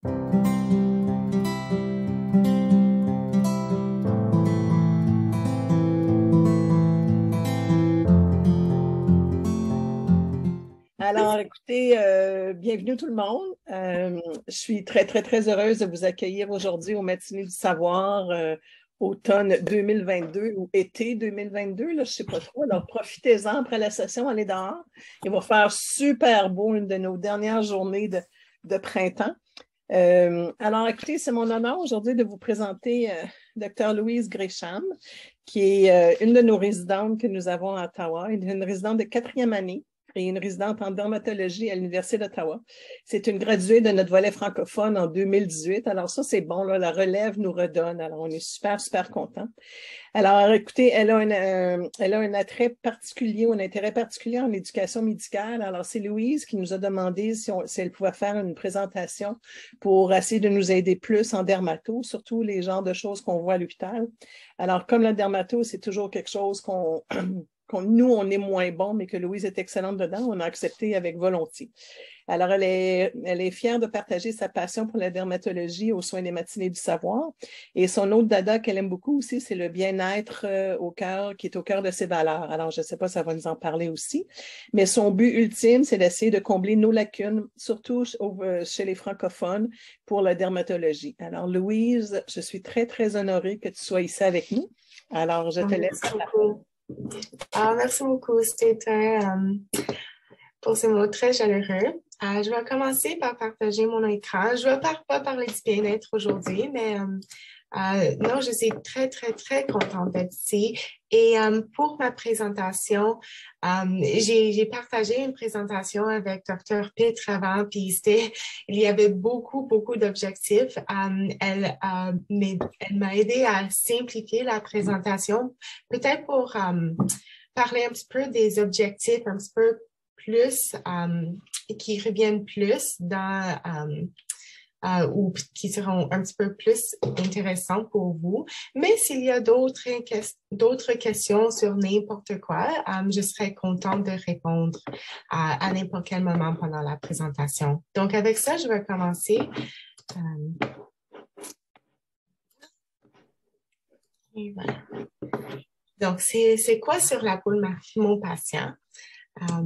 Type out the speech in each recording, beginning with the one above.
Alors, écoutez, bienvenue tout le monde. Je suis très, très, très heureuse de vous accueillir aujourd'hui au Matinée du Savoir, automne 2022 ou été 2022, là, je ne sais pas trop. Alors, profitez-en après la session, allez dehors. Il va faire super beau, une de nos dernières journées de printemps. Alors, écoutez, c'est mon honneur aujourd'hui de vous présenter Dr. Louise Gresham, qui est une de nos résidentes que nous avons à Ottawa, une résidente de 4e année et une résidente en dermatologie à l'Université d'Ottawa. C'est une graduée de notre volet francophone en 2018. Alors ça, c'est bon, là, la relève nous redonne. Alors, on est super, super contents. Alors, écoutez, elle a un attrait particulier, un intérêt particulier en éducation médicale. Alors, c'est Louise qui nous a demandé si elle pouvait faire une présentation pour essayer de nous aider plus en dermato, surtout les genres de choses qu'on voit à l'hôpital. Alors, comme la dermato, c'est toujours quelque chose nous, on est moins bon, mais que Louise est excellente dedans, on a accepté avec volonté. Alors, elle est fière de partager sa passion pour la dermatologie aux soins des matinées du savoir. Et son autre dada qu'elle aime beaucoup aussi, c'est le bien-être au cœur, qui est au cœur de ses valeurs. Alors, je ne sais pas, ça va nous en parler aussi. Mais son but ultime, c'est d'essayer de combler nos lacunes, surtout chez les francophones, pour la dermatologie. Alors, Louise, je suis très, très honorée que tu sois ici avec nous. Alors, je te laisse. Merci beaucoup. Merci beaucoup, Stéphane, pour ces mots très chaleureux. Je vais commencer par partager mon écran. Je ne vais pas parler du bien-être aujourd'hui, mais non, je suis très, très, très contente d'être ici. Et pour ma présentation, j'ai partagé une présentation avec Dr. Pitt avant, puis il y avait beaucoup, beaucoup d'objectifs. Elle m'a aidé à simplifier la présentation, peut-être pour parler un petit peu des objectifs, un petit peu plus, qui reviennent plus dans ou qui seront un petit peu plus intéressants pour vous. Mais s'il y a d'autres questions sur n'importe quoi, je serai contente de répondre à n'importe quel moment pendant la présentation. Donc, avec ça, je vais commencer. Et voilà. Donc, c'est quoi sur la peau de mon patient? À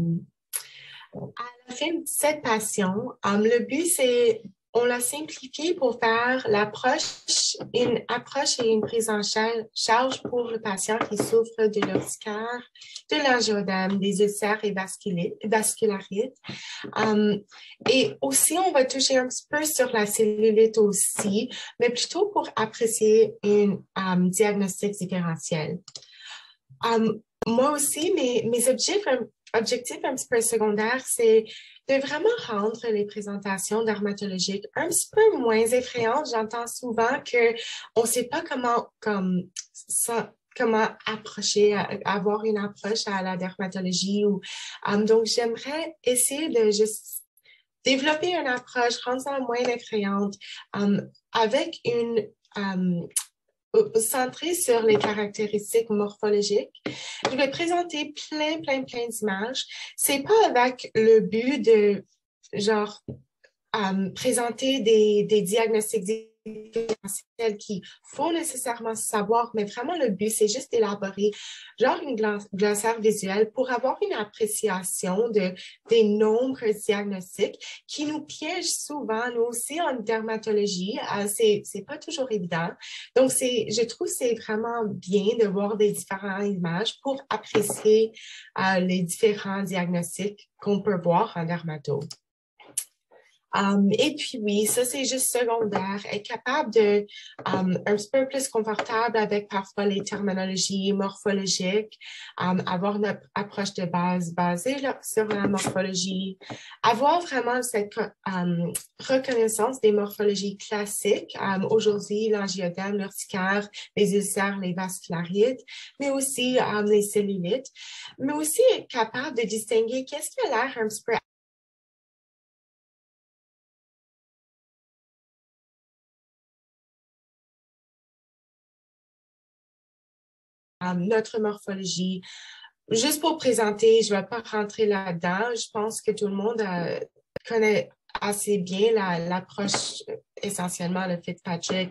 la fin de cette passion, le but, c'est on l'a simplifié pour faire une approche et une prise en charge pour le patient qui souffre de l'urticaire, de l'angioedème, des ulcères et vascularites. Et aussi, on va toucher un petit peu sur la cellulite aussi, mais plutôt pour apprécier un diagnostic différentiel. Moi aussi, mes objectifs un petit peu secondaires, c'est de vraiment rendre les présentations dermatologiques un petit peu moins effrayantes. J'entends souvent qu'on ne sait pas comment approcher, avoir une approche à la dermatologie. Donc, j'aimerais essayer de juste développer une approche, rendre ça moins effrayante, avec une centré sur les caractéristiques morphologiques. Je vais présenter plein d'images. C'est pas avec le but de, genre, présenter des diagnostics différentiels qu'il faut nécessairement savoir, mais vraiment le but, c'est juste d'élaborer genre une glossaire visuelle pour avoir une appréciation des nombreux diagnostics qui nous piègent souvent, nous aussi en dermatologie. C'est pas toujours évident. Donc, je trouve que c'est vraiment bien de voir des différentes images pour apprécier les différents diagnostics qu'on peut voir en dermato. Et puis oui, ça c'est juste secondaire, être capable de un petit peu plus confortable avec parfois les terminologies morphologiques, avoir une approche de base basée sur la morphologie, avoir vraiment cette reconnaissance des morphologies classiques, aujourd'hui l'angioedème, l'urticaire, les ulcères, les vascularites, mais aussi les cellulites, mais aussi être capable de distinguer qu'est-ce qui a l'air un petit peu notre morphologie. Juste pour présenter, je ne vais pas rentrer là-dedans. Je pense que tout le monde connaît assez bien l'approche essentiellement le Fitzpatrick,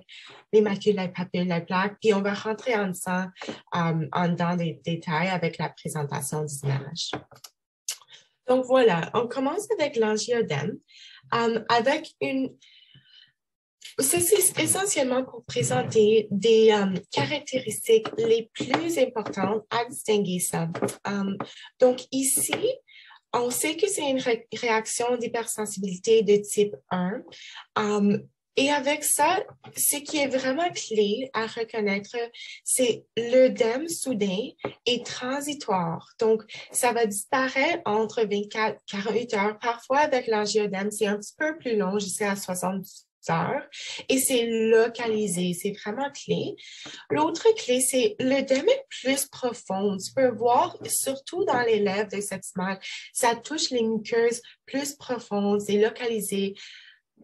les macules, les papules, les plaques, puis on va rentrer en dedans des détails avec la présentation des images. Donc voilà, on commence avec l'angiodème, avec ceci c'est essentiellement pour présenter des caractéristiques les plus importantes à distinguer ça. Donc ici, on sait que c'est une réaction d'hypersensibilité de type 1. Et avec ça, ce qui est vraiment clé à reconnaître, c'est l'œdème soudain et transitoire. Donc, ça va disparaître entre 24 et 48 heures. Parfois, avec l'angiodème, c'est un petit peu plus long, jusqu'à 70 heures. Et c'est localisé, c'est vraiment clé. L'autre clé, c'est l'œdème est plus profond. Tu peux voir, surtout dans les lèvres de cette image, ça touche les muqueuses plus profondes, c'est localisé.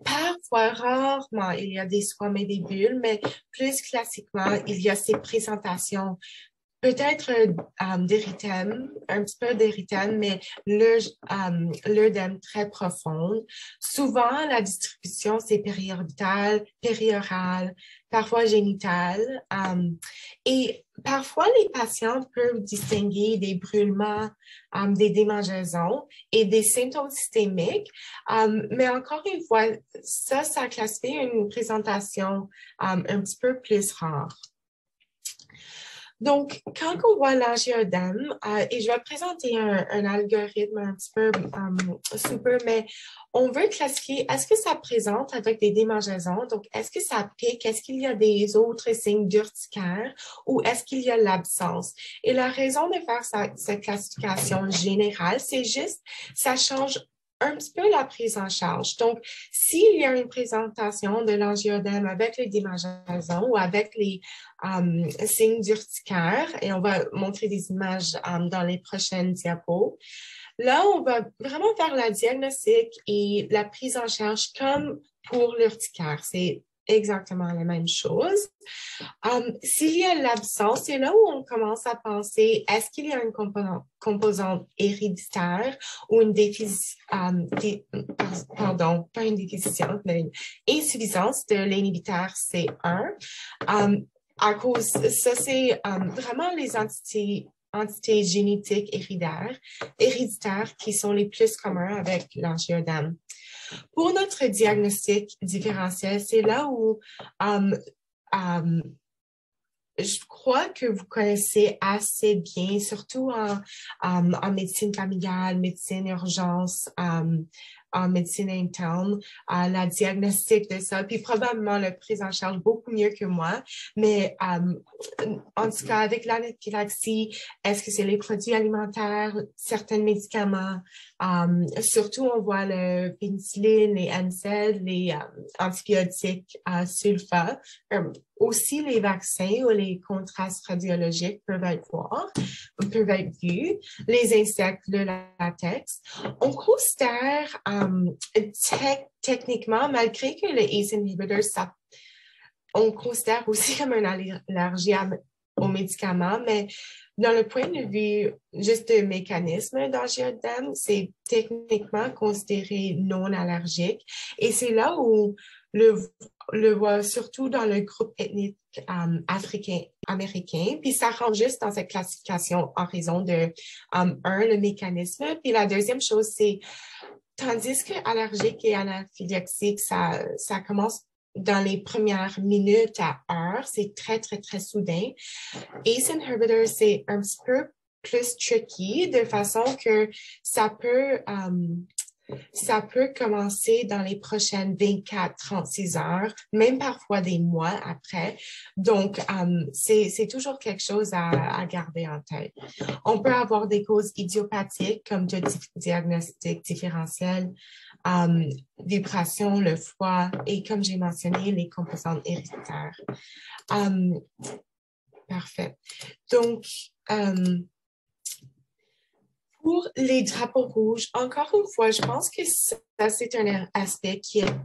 Parfois, rarement, il y a des squames et des bulles, mais plus classiquement, il y a ces présentations. Peut-être d'érythème, un petit peu d'érythème, mais l'œdème très profonde. Souvent, la distribution, c'est périorbitale, périorale, parfois génitale. Et parfois, les patients peuvent distinguer des brûlements, des démangeaisons et des symptômes systémiques. Mais encore une fois, ça classifie une présentation un petit peu plus rare. Donc, quand on voit l'angiodème, et je vais présenter un algorithme un petit peu super, mais on veut classifier, est-ce que ça présente avec des démangeaisons? Donc, est-ce que ça pique? Est-ce qu'il y a des autres signes d'urticaire ou est-ce qu'il y a l'absence? Et la raison de faire cette classification générale, c'est juste, ça change un petit peu la prise en charge. Donc, s'il y a une présentation de l'angiodème avec les démangeaisons ou avec les signes d'urticaire, et on va montrer des images dans les prochaines diapos, là, on va vraiment faire la diagnostic et la prise en charge comme pour l'urticaire. C'est exactement la même chose. S'il y a l'absence, c'est là où on commence à penser, est-ce qu'il y a une composante héréditaire ou une pardon, pas une déficience, mais une insuffisance de l'inhibiteur C1. À cause, ça c'est vraiment les entités génétiques héréditaires qui sont les plus communs avec l'angiodème. Pour notre diagnostic différentiel, c'est là où je crois que vous connaissez assez bien, surtout en médecine familiale, médecine urgence, en médecine interne, la diagnostic de ça, puis probablement le prise en charge beaucoup mieux que moi. Mais en tout cas, avec l'anaphylaxie, est-ce que c'est les produits alimentaires, certains médicaments? Surtout, on voit le pénicilline, les NSAID, les antibiotiques sulfa. Aussi, les vaccins ou les contrastes radiologiques peuvent être vus. Les insectes, le latex. On considère techniquement, malgré que les ACE inhibitors, on considère aussi comme une allergie aux médicaments, mais dans le point de vue juste de mécanisme d'angiodème, c'est techniquement considéré non allergique. Et c'est là où le voit surtout dans le groupe ethnique africain-américain. Puis ça rentre juste dans cette classification en raison de, le mécanisme. Puis la deuxième chose, c'est, tandis que allergique et anaphylaxique, ça commence dans les premières minutes à heures, c'est très, très, très soudain. ACE inhibitor, c'est un petit peu plus tricky, de façon que ça peut commencer dans les prochaines 24-36 heures, même parfois des mois après. Donc, c'est toujours quelque chose à garder en tête. On peut avoir des causes idiopathiques comme de diagnostic différentiel, vibration, le foie et, comme j'ai mentionné, les composantes héréditaires. Parfait. Donc, pour les drapeaux rouges, encore une fois, je pense que ça, c'est un aspect qui est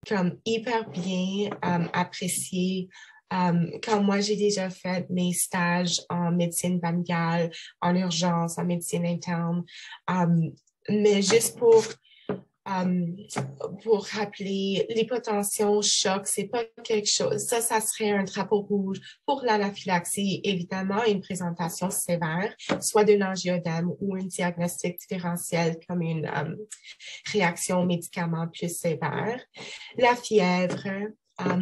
comme hyper bien apprécié. Quand moi, j'ai déjà fait mes stages en médecine familiale, en urgence, en médecine interne, mais juste pour Um, pour rappeler, l'hypotension, choc, c'est pas quelque chose. Ça serait un drapeau rouge. Pour l'anaphylaxie, évidemment, une présentation sévère, soit de l'angioedème ou un diagnostic différentiel comme une réaction aux médicaments plus sévère. La fièvre,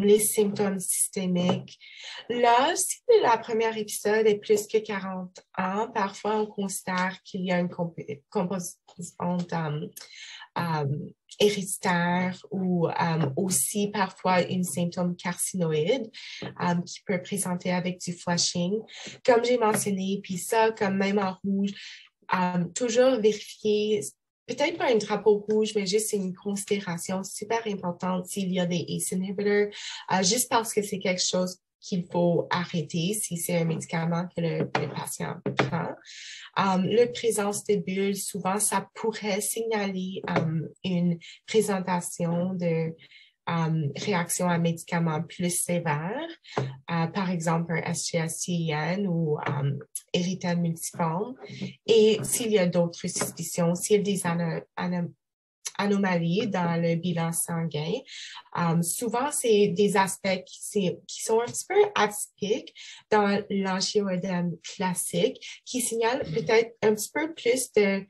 les symptômes systémiques. Là, si la première épisode est plus que 40 ans, parfois on considère qu'il y a une composante héréditaire ou aussi parfois une symptôme carcinoïde qui peut présenter avec du flushing. Comme j'ai mentionné, puis ça, comme même en rouge, toujours vérifier, peut-être pas un drapeau rouge, mais juste une considération super importante s'il y a des ACE inhibitors, juste parce que c'est quelque chose qu'il faut arrêter si c'est un médicament que le patient prend. La présence de bulles, souvent, ça pourrait signaler une présentation de réaction à médicaments plus sévères, par exemple un SGS-CIN ou érythème multiforme. Et s'il y a d'autres suspicions, s'il y a des anomalies dans le bilan sanguin. Souvent, c'est des aspects qui sont un petit peu atypiques dans l'angioëdème classique, qui signalent peut-être un petit peu plus de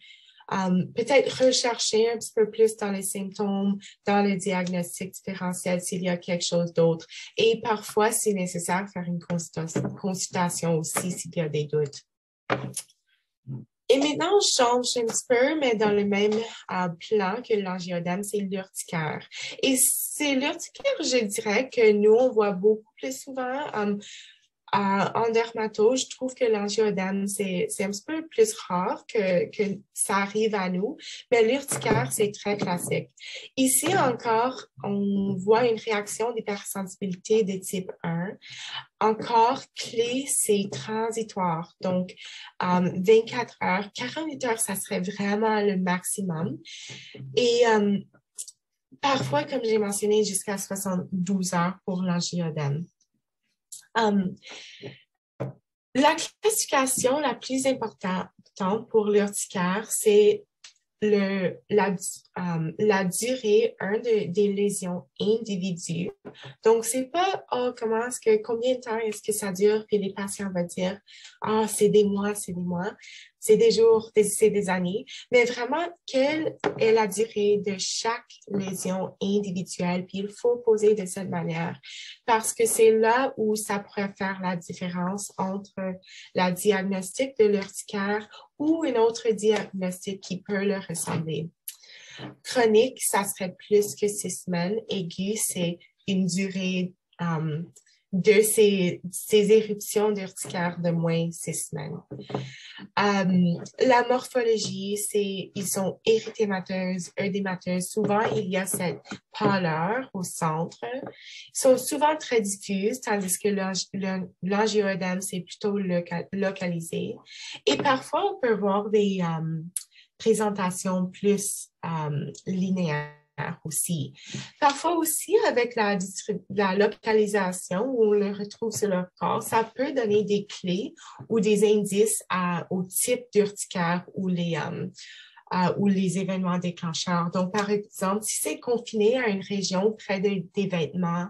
peut-être rechercher un petit peu plus dans les symptômes, dans le diagnostic différentiel s'il y a quelque chose d'autre. Et parfois, c'est nécessaire de faire une consultation aussi s'il y a des doutes. Et maintenant, je change un petit peu, mais dans le même plan que l'angioëdème, c'est l'urticaire. Et c'est l'urticaire, je dirais, que nous, on voit beaucoup plus souvent en dermato. Je trouve que l'angioëdème, c'est un petit peu plus rare que ça arrive à nous, mais l'urticaire, c'est très classique. Ici encore, on voit une réaction d'hypersensibilité de type 1. Encore clé, c'est transitoire. Donc, 24 heures, 48 heures, ça serait vraiment le maximum. Et parfois, comme j'ai mentionné, jusqu'à 72 heures pour l'angioëdème. La classification la plus importante pour l'urticaire, c'est la durée des lésions individuelles. Donc, c'est pas combien de temps est-ce que ça dure, puis les patients vont dire c'est des mois, c'est des jours, c'est des années, mais vraiment, quelle est la durée de chaque lésion individuelle, puis il faut poser de cette manière, parce que c'est là où ça pourrait faire la différence entre la diagnostic de l'urticaire ou un autre diagnostic qui peut le ressembler. Chronique, ça serait plus que 6 semaines. Aigu, c'est une durée de ces éruptions d'urticaire de moins 6 semaines. La morphologie, ils sont érythémateuses, œdémateuses. Souvent, il y a cette pâleur au centre. Ils sont souvent très diffuses, tandis que l'angioëdème, c'est plutôt localisé. Et parfois, on peut voir des présentations plus linéaires aussi. Parfois aussi, avec la localisation où on le retrouve sur leur corps, ça peut donner des clés ou des indices au type d'urticaire ou les événements déclencheurs. Donc, par exemple, si c'est confiné à une région près des vêtements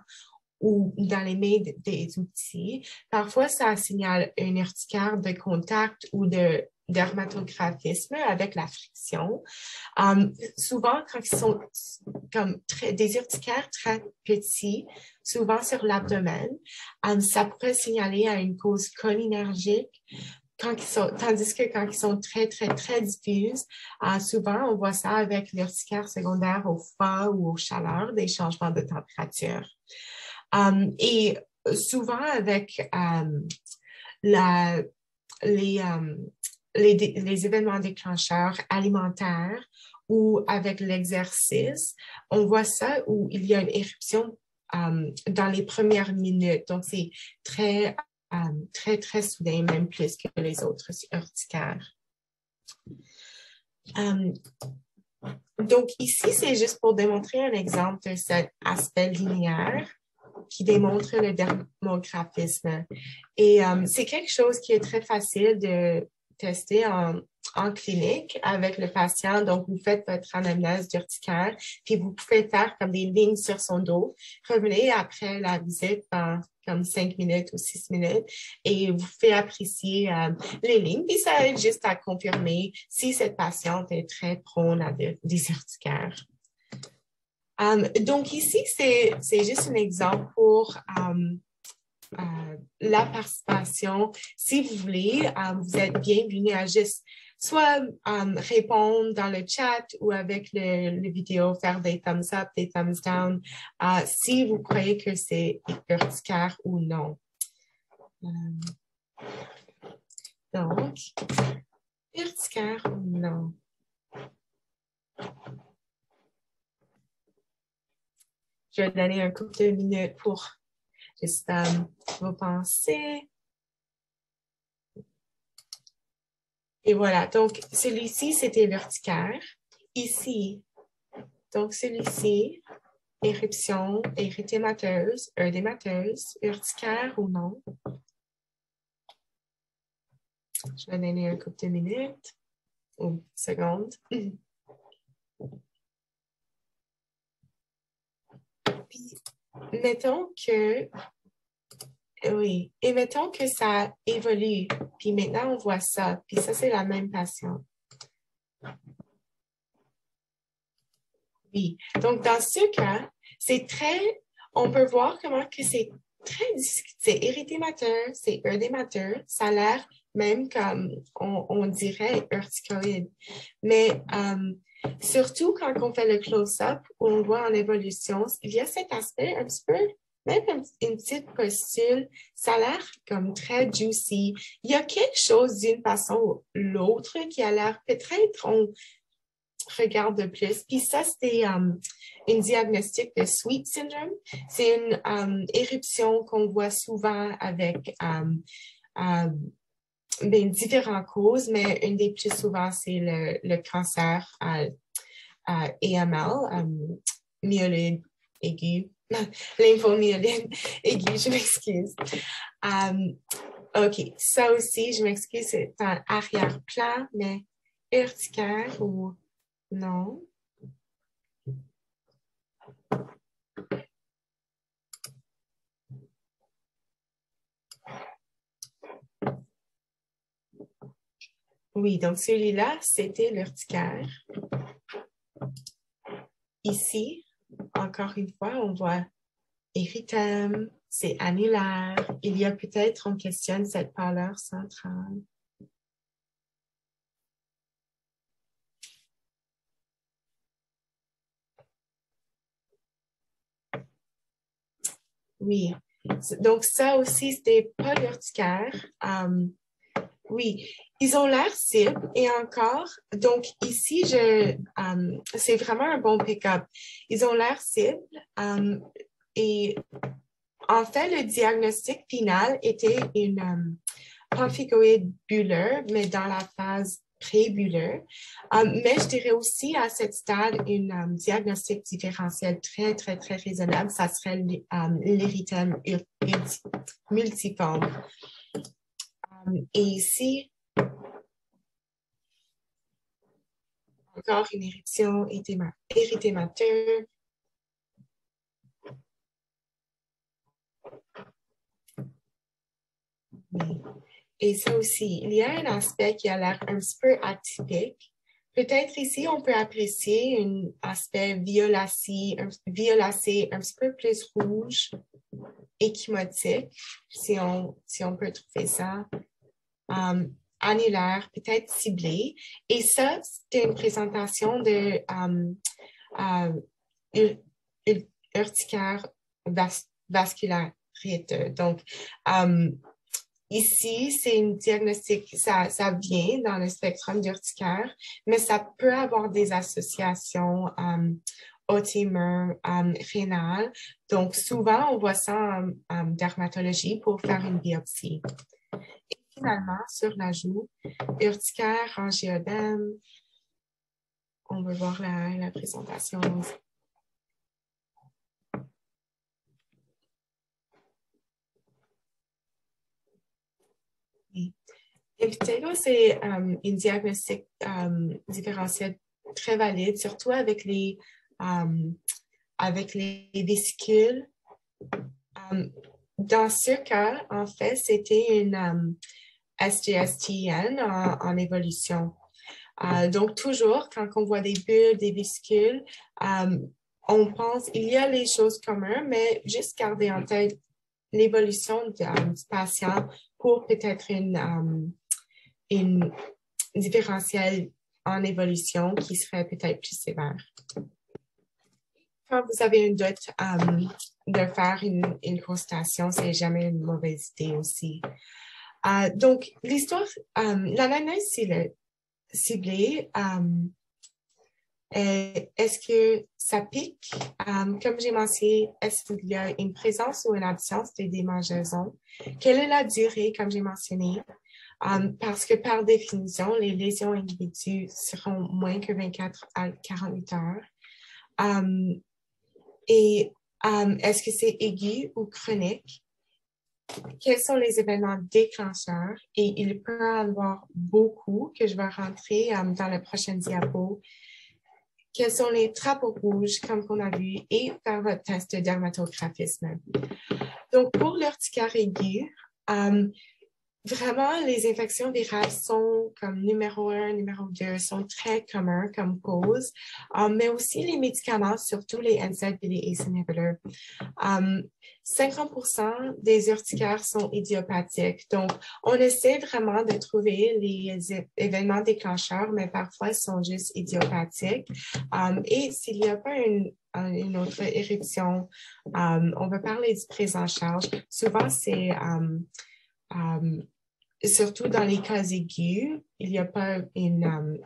ou dans les mains des outils, parfois ça signale un urticaire de contact ou de dermatographisme avec la friction. Souvent, quand ils sont comme des urticaires très petits, souvent sur l'abdomen, ça pourrait signaler à une cause cholinergique. Tandis que quand ils sont très, très, très diffuses, souvent, on voit ça avec l'urticaire secondaire au froid ou aux chaleurs, des changements de température. Et souvent, avec les événements déclencheurs alimentaires ou avec l'exercice, on voit ça où il y a une éruption dans les premières minutes. Donc, c'est très, très, très soudain, même plus que les autres urticaires. Donc, ici, c'est juste pour démontrer un exemple de cet aspect linéaire qui démontre le dermographisme. Et c'est quelque chose qui est très facile de tester en en clinique avec le patient. Donc, vous faites votre anamnèse d'urticaire, puis vous pouvez faire comme des lignes sur son dos. Revenez après la visite dans comme 5 minutes ou 6 minutes et vous faites apprécier les lignes. Puis ça aide juste à confirmer si cette patiente est très prone à des urticaires. Donc ici, c'est juste un exemple pour la participation. Si vous voulez, vous êtes bienvenue à juste soit répondre dans le chat ou avec le vidéo, faire des thumbs up, des thumbs down, si vous croyez que c'est urticaire ou non. Donc, urticaire ou non? Je vais donner un couple de minutes pour juste vos pensées. Et voilà, donc celui-ci, c'était l'urticaire. Ici, donc celui-ci, éruption, érythémateuse, œdémateuse, urticaire ou non. Je vais donner un couple de minutes ou secondes. Puis, mettons que, oui, et mettons que ça évolue, puis maintenant on voit ça, puis ça c'est la même patiente. Oui, donc dans ce cas, on peut voir comment que c'est très discret, c'est érythémateur, c'est œdémateur, ça a l'air même comme on dirait urticoïde. Mais surtout quand on fait le close-up, où on voit en évolution, il y a cet aspect un petit peu, même une petite postule, ça a l'air comme très juicy. Il y a quelque chose d'une façon ou l'autre qui a l'air peut-être, on regarde de plus. Puis ça, c'était une diagnostic de Sweet syndrome. C'est une éruption qu'on voit souvent avec différentes causes, mais une des plus souvent, c'est le cancer AML, myeloïde aigu, lymphomyeloïde aigu, je m'excuse. OK, ça aussi, je m'excuse, c'est un arrière-plan, mais urticaire ou non? Oui, donc celui-là, c'était l'urticaire. Ici, encore une fois, on voit érythème, c'est annulaire. Il y a peut-être, on questionne cette pâleur centrale. Oui, donc ça aussi, c'était pas l'urticaire. Oui, ils ont l'air cibles et encore, donc ici, c'est vraiment un bon pick-up. Ils ont l'air cibles et en fait, le diagnostic final était une pemphigoïde bulleux, mais dans la phase pré-bulleux. Mais je dirais aussi à ce stade, une diagnostic différentiel très, très, très raisonnable, ça serait l'érythème multiforme. Et ici, encore une éruption érythémateuse. Et ça aussi, il y a un aspect qui a l'air un petit peu atypique. Peut-être ici, on peut apprécier un aspect violacé, un petit peu plus rouge, échymotique, si on peut trouver ça. Annulaire, peut-être ciblé. Et ça, c'est une présentation de urticaire vasculaire. Donc, ici, c'est une diagnostic, ça vient dans le spectrum d'urticaire, mais ça peut avoir des associations au tumeur rénal. Donc, souvent, on voit ça en dermatologie pour faire une biopsie. Et finalement, sur la joue, urticaire, angioedème. On veut voir la présentation. Impetigo, c'est une diagnostic différentiel très valide, surtout avec les vésicules. Dans ce cas, en fait, c'était une SGSTN en évolution. Donc, toujours, quand on voit des bulles, des vésicules, on pense, il y a les choses communes, mais juste garder en tête l'évolution du patient pour peut-être une différentielle en évolution qui serait peut-être plus sévère. Quand vous avez un doute de faire une consultation, c'est jamais une mauvaise idée aussi. Donc, l'histoire, l'analyse ciblée, est-ce que ça pique? Comme j'ai mentionné, est-ce qu'il y a une présence ou une absence de démangeaison? Quelle est la durée, comme j'ai mentionné? Parce que par définition, les lésions individuelles seront moins que 24 à 48 heures. Est-ce que c'est aigu ou chronique? Quels sont les événements déclencheurs? Et il peut y en avoir beaucoup que je vais rentrer dans la prochaine diapo. Quels sont les drapeaux rouges, comme on a vu, et faire votre test de dermatographisme. Donc, pour l'urticaire aiguë, vraiment, les infections virales sont comme numéro 1, numéro 2, sont très communs comme cause, mais aussi les médicaments, surtout les NSAID et les ACE inhibitors. 50% des urticaires sont idiopathiques. Donc, on essaie vraiment de trouver les événements déclencheurs, mais parfois, ils sont juste idiopathiques. Et s'il n'y a pas une autre éruption, on va parler du prise en charge. Souvent, c'est surtout dans les cas aigus, il n'y a pas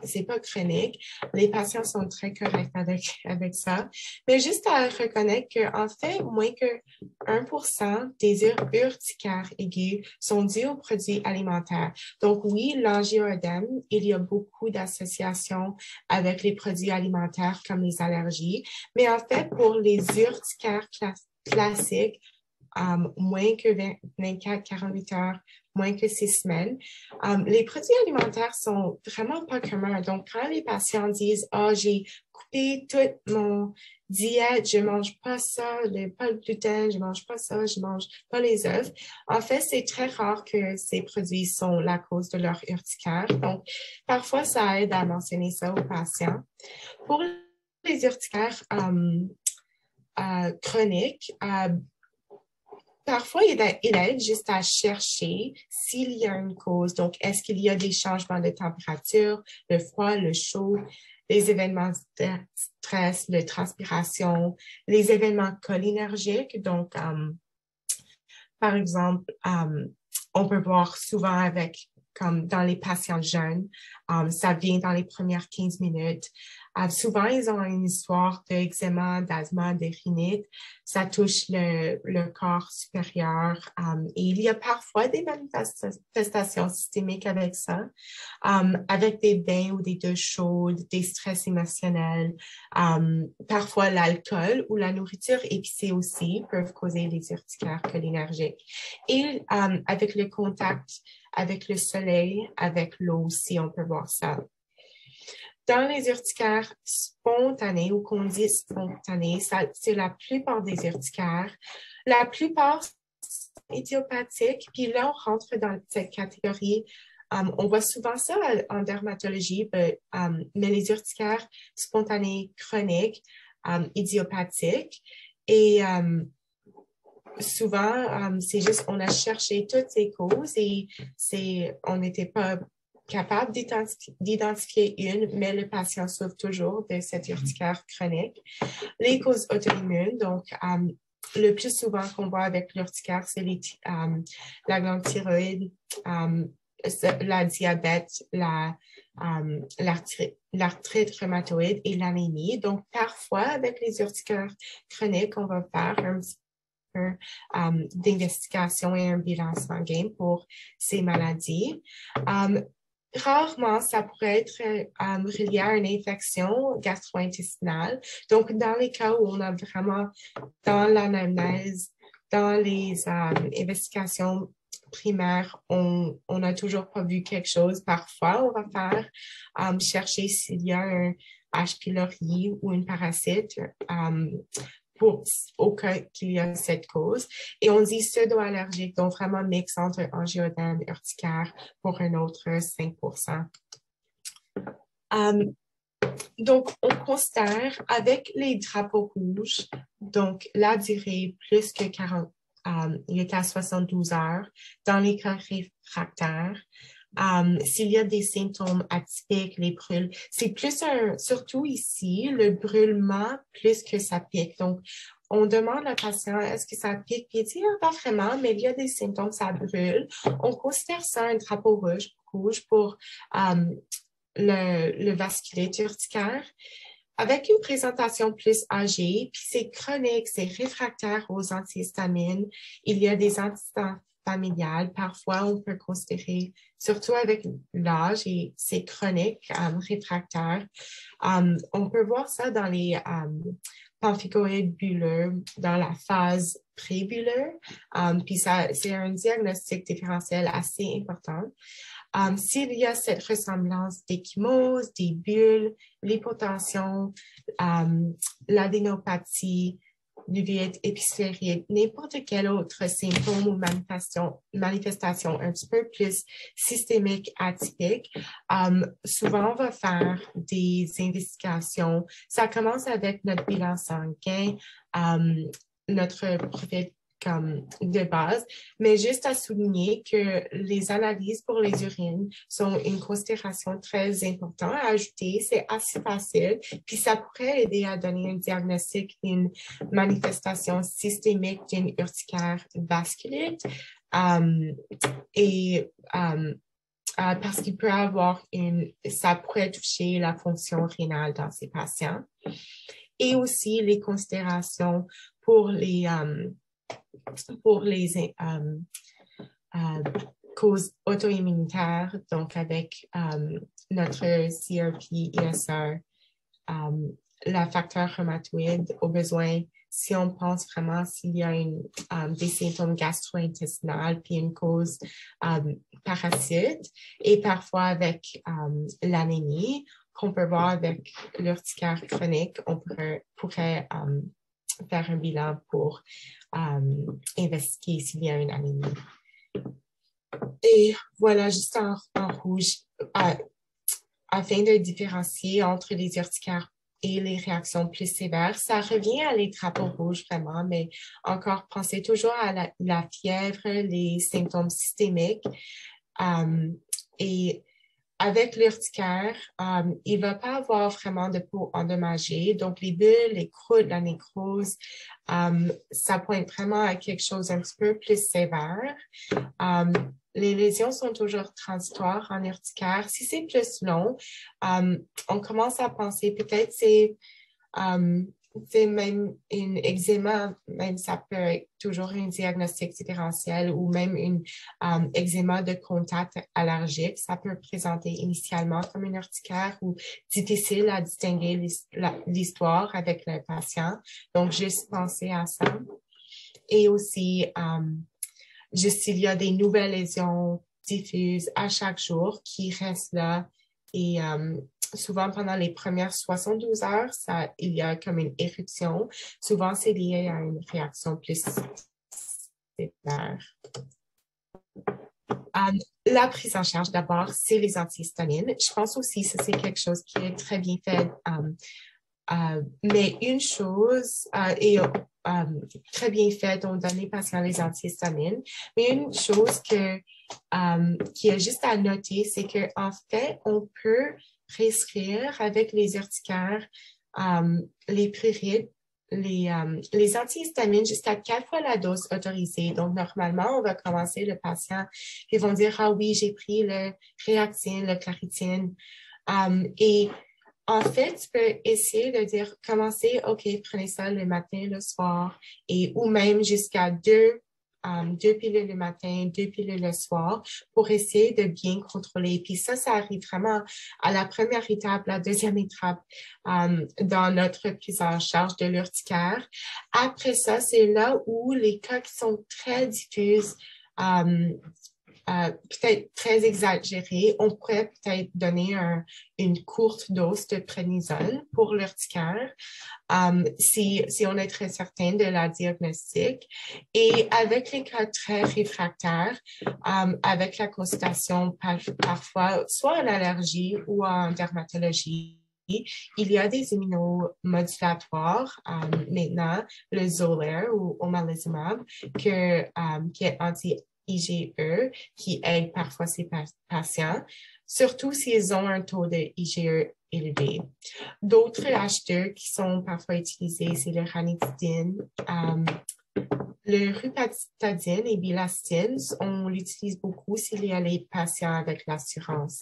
c'est pas chronique. Les patients sont très corrects avec ça. Mais juste à reconnaître qu'en fait, moins que 1% des urticaires aigus sont dus aux produits alimentaires. Donc oui, l'angioœdème, il y a beaucoup d'associations avec les produits alimentaires comme les allergies. Mais en fait, pour les urticaires classiques, moins que 24-48 heures, moins que 6 semaines. Les produits alimentaires sont vraiment pas communs. Donc, quand les patients disent « Ah, j'ai coupé toute mon diète, je mange pas ça, pas le gluten, je mange pas ça, je mange pas les œufs », en fait, c'est très rare que ces produits sont la cause de leur urticaire. Donc, parfois, ça aide à mentionner ça aux patients. Pour les urticaires chroniques, parfois, il aide juste à chercher s'il y a une cause. Donc, est-ce qu'il y a des changements de température, le froid, le chaud, les événements de stress, la transpiration, les événements cholinergiques. Donc, par exemple, on peut voir souvent comme dans les patients jeunes, ça vient dans les premières 15 minutes. Souvent, ils ont une histoire d'eczéma, d'asthme, de rhinite. Ça touche le corps supérieur. Et il y a parfois des manifestations systémiques avec ça, avec des bains ou des douches chaudes, des stress émotionnels. Parfois, l'alcool ou la nourriture épicée aussi peuvent causer des urticaires cholinergiques. Et avec le contact avec le soleil, avec l'eau aussi, on peut voir ça. Dans les urticaires spontanés ou qu'on dit spontanés, c'est la plupart des urticaires. La plupart sont idiopathiques, puis là, on rentre dans cette catégorie. On voit souvent ça en dermatologie, mais les urticaires spontanés chroniques, idiopathiques. Et souvent, c'est juste, on a cherché toutes ces causes et on n'était pas capable d'identifier une, mais le patient souffre toujours de cette urticaire chronique. Les causes auto-immunes, donc, le plus souvent qu'on voit avec l'urticaire, c'est la glande thyroïde, la diabète, l'arthrite rhumatoïde et l'anémie. Donc, parfois, avec les urticaires chroniques, on va faire un petit peu d'investigation et un bilan sanguin pour ces maladies. Rarement, ça pourrait être relié à une infection gastro-intestinale. Donc, dans les cas où on a vraiment, dans l'anamnèse, dans les investigations primaire, on n'a toujours pas vu quelque chose. Parfois, on va faire chercher s'il y a un H. pylori ou une parasite au cas qu'il y a cette cause. Et on dit pseudo-allergique, donc vraiment mix entre angioedème, urticaire pour un autre 5%. Donc, on considère avec les drapeaux rouges, donc la durée plus que 40, il est à 72 heures dans les cas réfractaires. S'il y a des symptômes atypiques, les brûles, c'est plus surtout ici, le brûlement plus que ça pique. Donc, on demande à la patient, est-ce que ça pique? Puis il dit, pas vraiment, mais il y a des symptômes, ça brûle. On considère ça un drapeau rouge pour le vasculite urticaire. Avec une présentation plus âgée, puis c'est chronique, c'est réfractaire aux antihistamines, il y a des antihistamines familiales. Parfois, on peut considérer, surtout avec l'âge, et c'est chronique, réfractaire. On peut voir ça dans les pemphigoïdes bulleux, dans la phase pré-bulleux. Puis ça, c'est un diagnostic différentiel assez important. S'il y a cette ressemblance d'échymose, des bulles, l'hypotension, l'adénopathie, l'uvite épisclérique, n'importe quel autre symptôme ou manifestation un petit peu plus systémique, atypique, souvent on va faire des investigations. Ça commence avec notre bilan sanguin, notre profil comme de base, mais juste à souligner que les analyses pour les urines sont une considération très importante à ajouter. C'est assez facile, puis ça pourrait aider à donner un diagnostic d'une manifestation systémique d'une urticaire vasculite parce qu'il peut avoir ça pourrait toucher la fonction rénale dans ces patients. Et aussi les considérations pour les causes auto-immunitaires, donc avec notre CRP-ISR, la facteur rhumatoïde, au besoin, si on pense vraiment s'il y a des symptômes gastro-intestinaux, puis une cause parasite, et parfois avec l'anémie, qu'on peut voir avec l'urticaire chronique, on pourrait faire un bilan pour investiguer s'il y a une anémie. Et voilà, juste en rouge, afin de différencier entre les urticaires et les réactions plus sévères, ça revient à les drapeaux rouges vraiment, mais encore, pensez toujours à la fièvre, les symptômes systémiques et avec l'urticaire, il ne va pas avoir vraiment de peau endommagée. Donc, les bulles, les croûtes, la nécrose, ça pointe vraiment à quelque chose un petit peu plus sévère. Les lésions sont toujours transitoires en urticaire. Si c'est plus long, on commence à penser peut-être c'est même une eczéma, même ça peut être toujours un diagnostic différentiel ou même une eczéma de contact allergique. Ça peut présenter initialement comme une urticaire ou difficile à distinguer l'histoire avec le patient. Donc, juste penser à ça. Et aussi, juste s'il y a des nouvelles lésions diffuses à chaque jour qui restent là et souvent, pendant les premières 72 heures, il y a comme une éruption. Souvent, c'est lié à une réaction plus sévère. La prise en charge, d'abord, c'est les antihistamines. Je pense aussi que c'est quelque chose qui est très bien fait. Mais une chose est très bien faite, on donne les patients les antihistamines. Mais une chose qui est juste à noter, c'est qu'en fait, on peut prescrire avec les urticaires, les prurites, les antihistamines jusqu'à 4 fois la dose autorisée. Donc, normalement, on va commencer le patient, ils vont dire, ah oui, j'ai pris le Réactine, le Claritine. Et en fait, tu peux essayer de dire, commencez, OK, prenez ça le matin, le soir, ou même jusqu'à deux pilules le matin, 2 pilules le soir, pour essayer de bien contrôler. Puis ça arrive vraiment à la première étape, la deuxième étape dans notre prise en charge de l'urticaire. Après ça, c'est là où les cas qui sont très diffuses peut-être très exagérée, on pourrait peut-être donner une courte dose de prénisone pour l'urticaire si on est très certain de la diagnostic. Et avec les cas très réfractaires, avec la constatation parfois soit en allergie ou en dermatologie, il y a des immunomodulatoires maintenant, le Xolair ou omalizumab, qui est anti-IgE, qui aide parfois ces patients, surtout s'ils ont un taux de IgE élevé. D'autres H2 qui sont parfois utilisés, c'est le ranitidine, le rupatadine et bilastine, on l'utilise beaucoup s'il y a les patients avec l'assurance.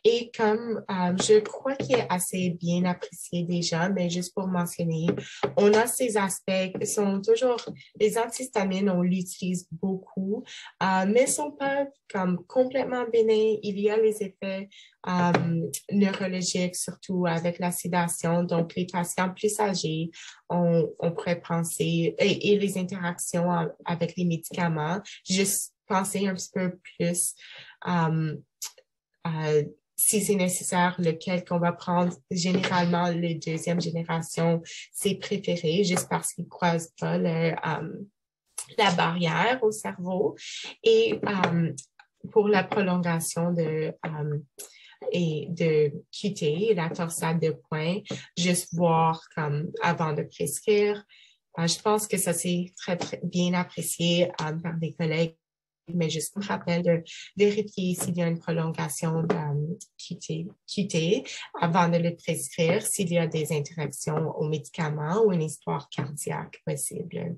Et comme je crois qu'il est assez bien apprécié déjà, mais juste pour mentionner, on a ces aspects qui sont toujours, les antihistamines, on l'utilise beaucoup, mais ne sont pas comme complètement bénins. Il y a les effets neurologiques, surtout avec la sédation. Donc, les patients plus âgés, on pourrait penser, et les interactions avec les médicaments, juste penser un petit peu plus si c'est nécessaire, lequel qu'on va prendre. Généralement, les deuxième génération, c'est préféré, juste parce qu'ils ne croisent pas la barrière au cerveau. Et pour la prolongation de QT, la torsade de poing, juste voir comme avant de prescrire. Je pense que ça c'est très, très bien apprécié par des collègues, mais juste me rappelle de vérifier s'il y a une prolongation QT avant de le prescrire, s'il y a des interactions aux médicaments ou une histoire cardiaque possible.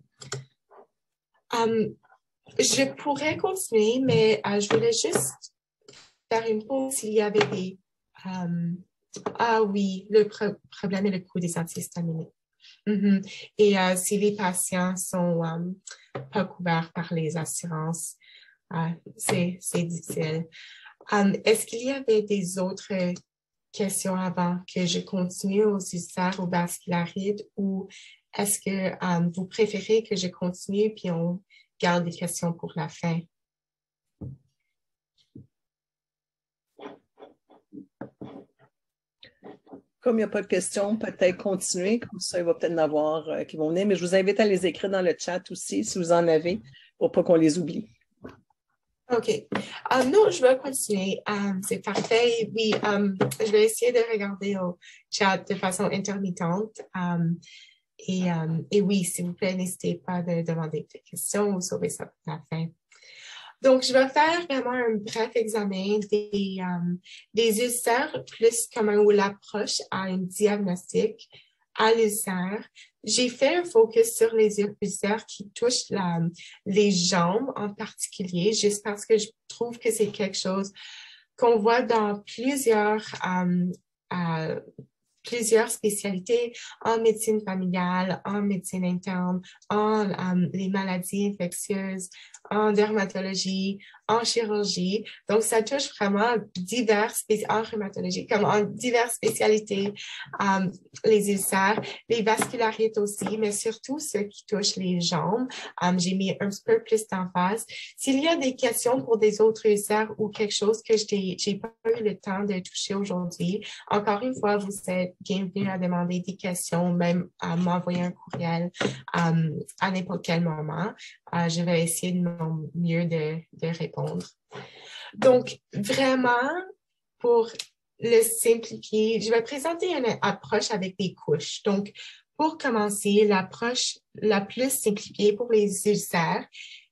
Je pourrais continuer, mais je voulais juste faire une pause s'il y avait des... oui, le problème est le coût des antihistaminiques. Et si les patients sont pas couverts par les assurances, c'est difficile. Est-ce qu'il y avait des autres questions avant que je continue aux ulcères, aux vascularites, ou est-ce que vous préférez que je continue puis on garde les questions pour la fin? Comme il n'y a pas de questions, peut-être continuer. Comme ça, il va peut-être en avoir qui vont venir. Mais je vous invite à les écrire dans le chat aussi, si vous en avez, pour pas qu'on les oublie. OK. Non, je vais continuer. C'est parfait. Oui, je vais essayer de regarder au chat de façon intermittente. Et oui, s'il vous plaît, n'hésitez pas de demander des questions ou sauver ça pour la fin. Donc, je vais faire vraiment un bref examen des ulcères, plus comment on l'approche à un diagnostic à l'ulcère. J'ai fait un focus sur les ulcères qui touchent les jambes en particulier, juste parce que je trouve que c'est quelque chose qu'on voit dans plusieurs spécialités en médecine familiale, en médecine interne, en les maladies infectieuses, en dermatologie, en chirurgie. Donc, ça touche vraiment en rhumatologie, comme en diverses spécialités, les ulcères, les vascularites aussi, mais surtout ceux qui touchent les jambes. J'ai mis un petit peu plus d'emphase. S'il y a des questions pour des autres ulcères ou quelque chose que j'ai pas eu le temps de toucher aujourd'hui, encore une fois, vous êtes bienvenue à demander des questions, même à m'envoyer un courriel à n'importe quel moment. Je vais essayer de mon mieux de répondre. Donc, vraiment, pour le simplifier, je vais présenter une approche avec des couches. Donc, pour commencer, l'approche la plus simplifiée pour les ulcères,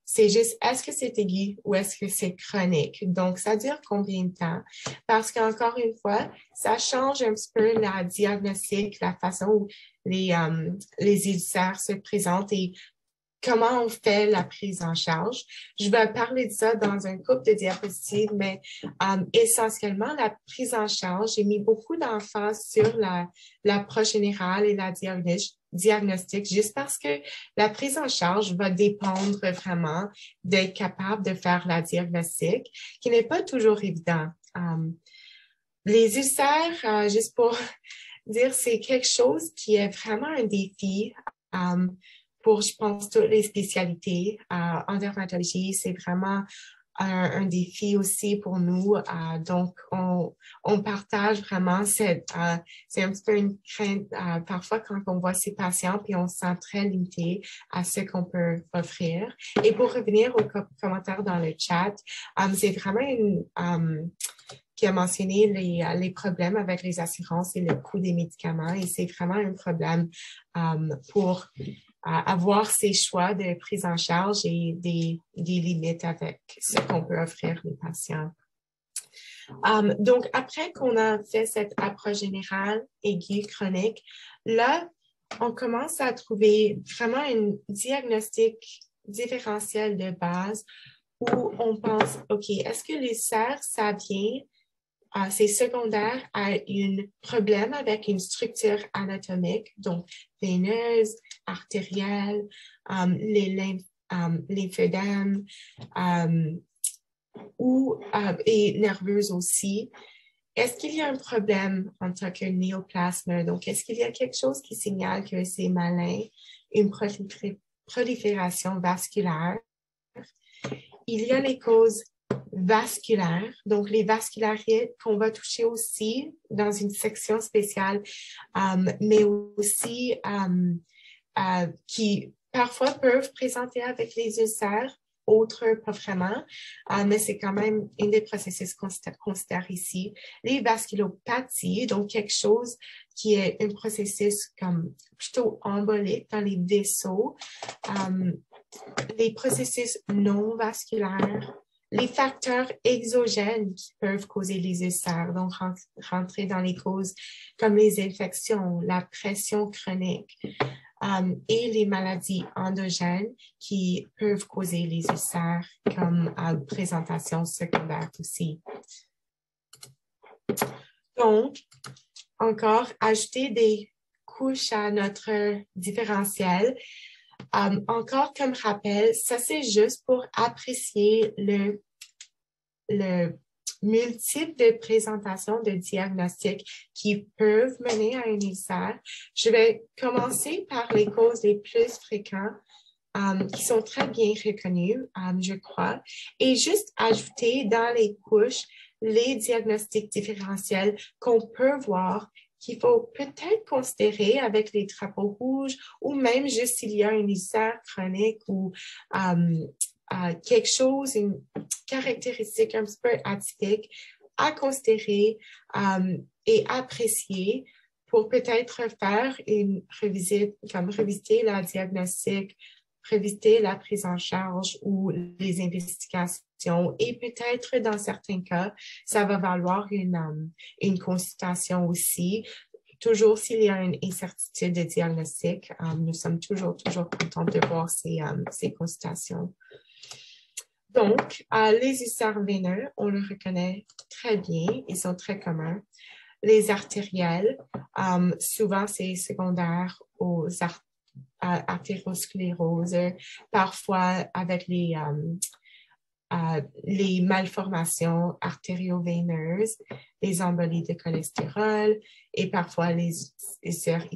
c'est juste, est-ce que c'est aigu ou est-ce que c'est chronique? Donc, ça dure combien de temps? Parce qu'encore une fois, ça change un petit peu la diagnostic, la façon où les ulcères se présentent et comment on fait la prise en charge. Je vais parler de ça dans un couple de diapositives, mais essentiellement, la prise en charge, j'ai mis beaucoup d'emphase sur l'approche générale et la diagnostic, juste parce que la prise en charge va dépendre vraiment d'être capable de faire la diagnostic, qui n'est pas toujours évident. Les ulcères, juste pour dire, c'est quelque chose qui est vraiment un défi pour, je pense, toutes les spécialités. En dermatologie, c'est vraiment un défi aussi pour nous. Donc, on partage vraiment c'est un petit peu une crainte parfois quand on voit ces patients, puis on se sent très limité à ce qu'on peut offrir. Et pour revenir aux commentaires dans le chat, c'est vraiment qui a mentionné les problèmes avec les assurances et le coût des médicaments. Et c'est vraiment un problème pour avoir ces choix de prise en charge et des limites avec ce qu'on peut offrir les patients. Donc, après qu'on a fait cette approche générale, aiguë, chronique, là, on commence à trouver vraiment un diagnostic différentiel de base où on pense, OK, est-ce que l'ulcère, ça vient c'est secondaire à un problème avec une structure anatomique, donc veineuse, artérielle, les lymphodèmes et nerveuse aussi. Est-ce qu'il y a un problème en tant que néoplasme? Donc, est-ce qu'il y a quelque chose qui signale que c'est malin, une prolifération vasculaire? Il y a les causes vasculaires, donc les vascularites qu'on va toucher aussi dans une section spéciale, mais aussi qui parfois peuvent présenter avec les ulcères, autres pas vraiment, mais c'est quand même un des processus qu'on considère ici. Les vasculopathies, donc quelque chose qui est un processus comme plutôt embolique dans les vaisseaux, les processus non vasculaires, les facteurs exogènes qui peuvent causer les ulcères, donc rentrer dans les causes comme les infections, la pression chronique et les maladies endogènes qui peuvent causer les ulcères comme présentation secondaire aussi. Donc, encore, ajouter des couches à notre différentiel. Encore comme rappel, ça c'est juste pour apprécier le multiple de présentations de diagnostics qui peuvent mener à un ulcère. Je vais commencer par les causes les plus fréquentes qui sont très bien reconnues, je crois, et juste ajouter dans les couches les diagnostics différentiels qu'on peut voir qu'il faut peut-être considérer avec les drapeaux rouges ou même juste s'il y a un ulcère chronique ou quelque chose, une caractéristique un petit peu atypique à considérer et apprécier pour peut-être faire une revisite, comme revisiter la diagnostic, revisiter la prise en charge ou les investigations et peut-être dans certains cas, ça va valoir une consultation aussi. Toujours s'il y a une incertitude de diagnostic, nous sommes toujours contents de voir ces consultations. Donc, les ulcères veineux, on le reconnaît très bien, ils sont très communs. Les artérielles, souvent c'est secondaire aux artérioscléroses, parfois avec les malformations artério-veineuses, les embolies de cholestérol et parfois les ulcères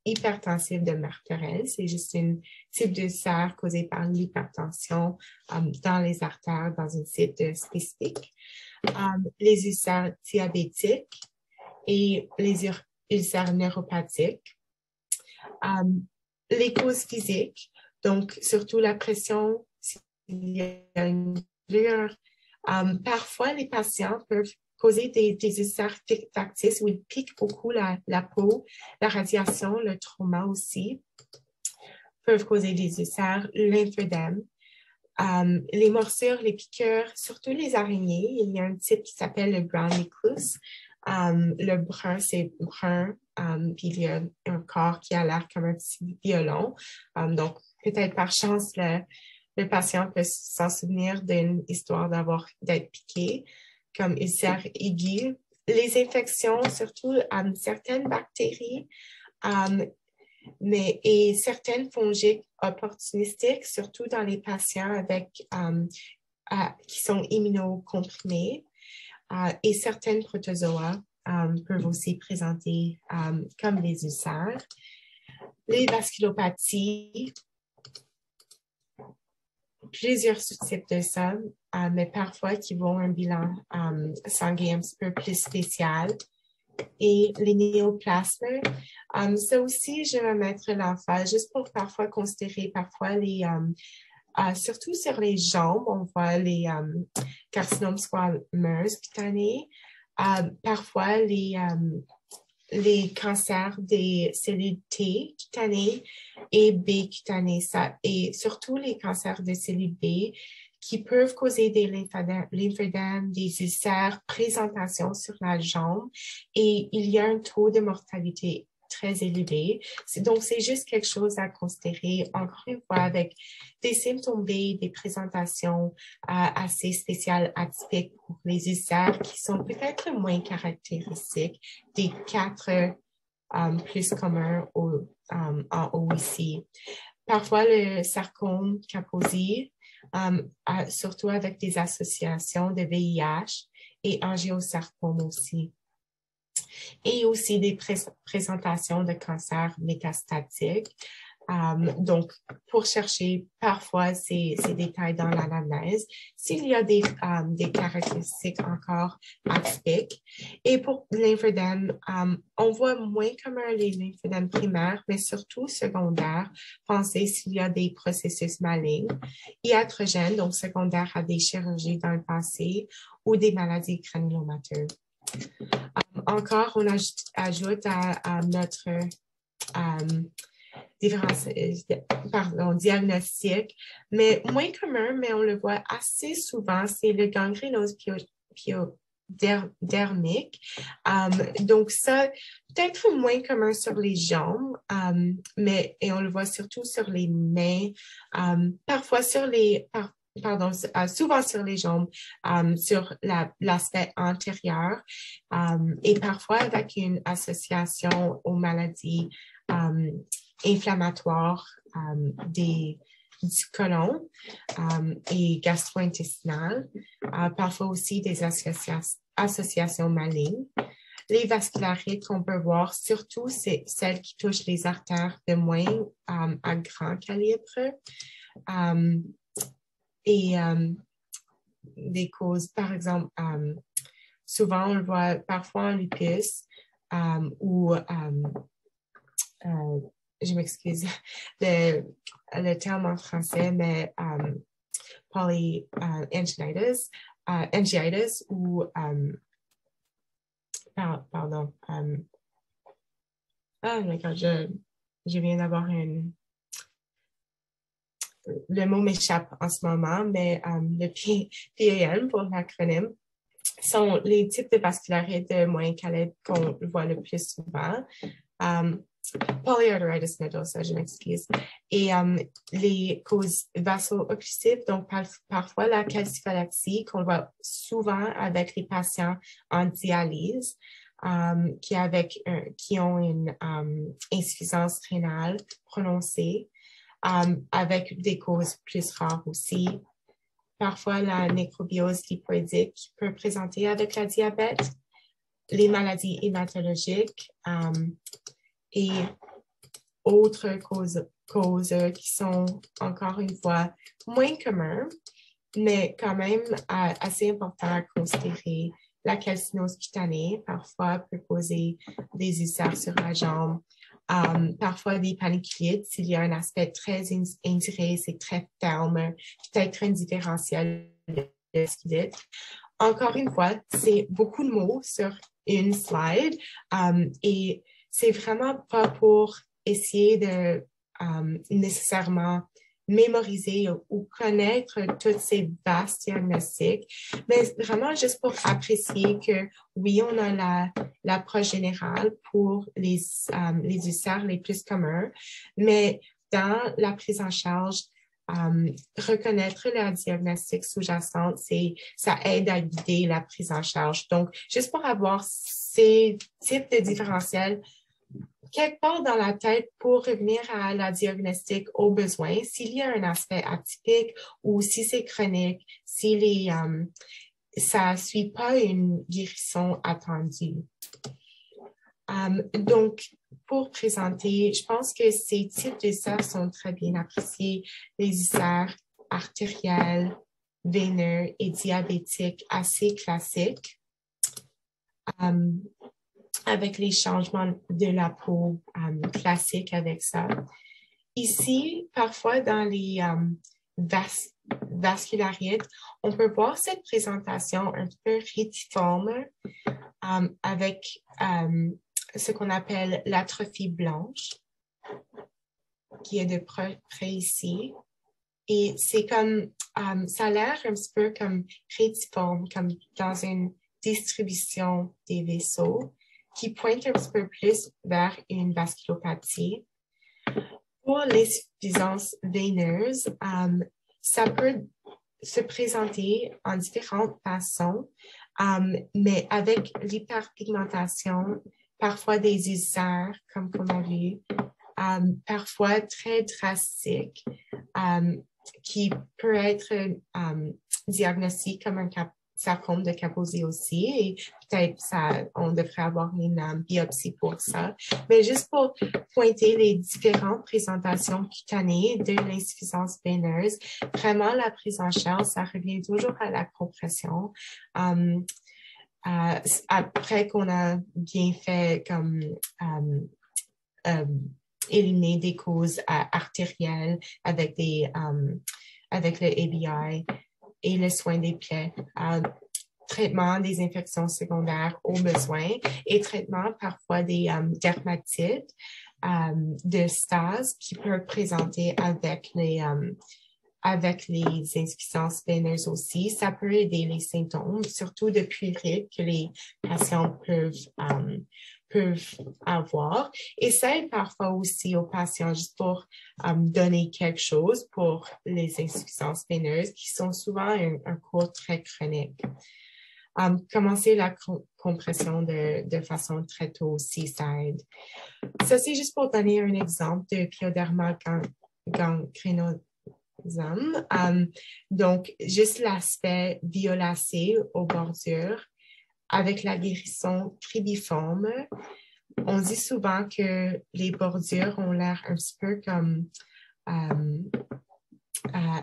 hypertensives de Martorell. C'est juste un type d'ulcère causé par l'hypertension dans les artères dans une site spécifique. Les ulcères diabétiques et les ulcères neuropathiques. Les causes physiques, donc surtout la pression, s'il y a une brûlure. Parfois, les patients peuvent causer des ulcères factices où ils piquent beaucoup la peau, la radiation, le trauma aussi peuvent causer des ulcères, lymphodèmes. Les morsures, les piqûres, surtout les araignées. Il y a un type qui s'appelle le brown recluse. Le brun, c'est brun, puis il y a un corps qui a l'air comme un petit violon. Donc, peut-être par chance, le patient peut s'en souvenir d'une histoire d'être piqué, comme ulcère aigu. Les infections, surtout certaines bactéries, et certaines fongiques opportunistiques, surtout dans les patients qui sont immunocomprimés, et certaines protozoa peuvent aussi présenter comme des ulcères. Les vasculopathies, plusieurs sous-types de ça, mais parfois qui vont un bilan sanguin un petit peu plus spécial. Et les néoplasmes, ça aussi, je vais mettre l'emphase juste pour parfois considérer parfois les, surtout sur les jambes, on voit les carcinomes squameux cutanés, parfois les cancers des cellules T cutanées et B cutanées, et surtout les cancers de cellules B qui peuvent causer des lymphodèmes, des ulcères, présentation sur la jambe, et il y a un taux de mortalité très élevé. Donc, c'est juste quelque chose à considérer, encore une fois, avec des symptômes B, des présentations assez spéciales, atypiques pour les ulcères qui sont peut-être moins caractéristiques des 4 plus communs en haut ici. Parfois, le sarcome Kaposi, surtout avec des associations de VIH et angiosarcome aussi. Et aussi des présentations de cancer métastatique. Donc, pour chercher parfois ces détails dans l'anamnèse, s'il y a des caractéristiques encore atypiques. Et pour lymphodèmes, on voit moins comme les lymphodèmes primaires, mais surtout secondaires. Pensez s'il y a des processus malignes, iatrogènes, donc secondaires à des chirurgies dans le passé ou des maladies granulomateuses. Encore, on ajoute à notre diagnostic, mais moins commun, mais on le voit assez souvent, c'est le gangrénose pyodermique. Donc ça, peut-être moins commun sur les jambes, et on le voit surtout sur les mains, parfois sur souvent sur les jambes, sur l'aspect antérieur, et parfois avec une association aux maladies inflammatoires du côlon et gastro-intestinales, parfois aussi des associations malignes. Les vascularites qu'on peut voir, surtout, c'est celles qui touchent les artères de moins à grand calibre. Et des causes, par exemple, souvent on le voit parfois en lupus ou, je m'excuse, le terme en français, mais polyangiitis ou, pardon, je viens d'avoir le mot m'échappe en ce moment, mais le PAN pour l'acronyme sont les types de vascularites de moyen calibre qu'on voit le plus souvent. Polyarteritis nodosa, je m'excuse. Et les causes vaso-occlusives, donc parfois la calciphylaxie qu'on voit souvent avec les patients en dialyse, qui ont une insuffisance rénale prononcée. Avec des causes plus rares aussi. Parfois, la nécrobiose lipoïdique peut présenter avec la diabète, les maladies hématologiques et autres causes qui sont, encore une fois, moins communes, mais quand même assez importantes à considérer. La calcinose cutanée, parfois, peut causer des ulcères sur la jambe. Parfois des paniculites, s'il y a un aspect très indirect, c'est très ferme, peut-être un différentiel de squelette. Encore une fois, c'est beaucoup de mots sur une slide et c'est vraiment pas pour essayer de nécessairement mémoriser ou connaître tous ces vastes diagnostics, mais vraiment juste pour apprécier que oui, on a l'approche générale pour les ulcères les plus communs, mais dans la prise en charge, reconnaître la diagnostic sous-jacente, ça aide à guider la prise en charge. Donc, juste pour avoir ces types de différentiels quelque part dans la tête pour revenir à la diagnostic au besoin, s'il y a un aspect atypique ou si c'est chronique, si ça ne suit pas une guérison attendue. Donc, pour présenter, je pense que ces types d'ulcères sont très bien appréciés. Les ulcères artériel, veineux et diabétique assez classiques, avec les changements de la peau classiques avec ça. Ici, parfois dans les vascularites, on peut voir cette présentation un peu rétiforme avec ce qu'on appelle l'atrophie blanche, qui est de près ici. Et c'est comme, ça a l'air un petit peu comme rétiforme, comme dans une distribution des vaisseaux, qui pointe un petit peu plus vers une vasculopathie. Pour l'insuffisance veineuse, ça peut se présenter en différentes façons, mais avec l'hyperpigmentation, parfois des ulcères, comme on a vu, parfois très drastiques, qui peut être diagnostiqué comme un sarcome de Kaposi aussi, et peut-être on devrait avoir une biopsie pour ça. Mais juste pour pointer les différentes présentations cutanées de l'insuffisance veineuse, vraiment la prise en charge, ça revient toujours à la compression. Après qu'on a bien fait comme éliminer des causes artérielles avec avec le ABI et le soin des plaies, traitement des infections secondaires au besoin et traitement parfois des dermatites de stase qui peuvent présenter avec les insuffisances veineuses aussi. Ça peut aider les symptômes, surtout de prurite que les patients peuvent avoir. Et ça aide parfois aussi aux patients juste pour donner quelque chose pour les insuffisances veineuses qui sont souvent un cours très chronique. Commencer la compression de façon très tôt aussi, ça aide. Ça, c'est juste pour donner un exemple de pyoderma gangrenosum. Donc, juste l'aspect violacé aux bordures avec la guérison tribiforme. On dit souvent que les bordures ont l'air un petit peu comme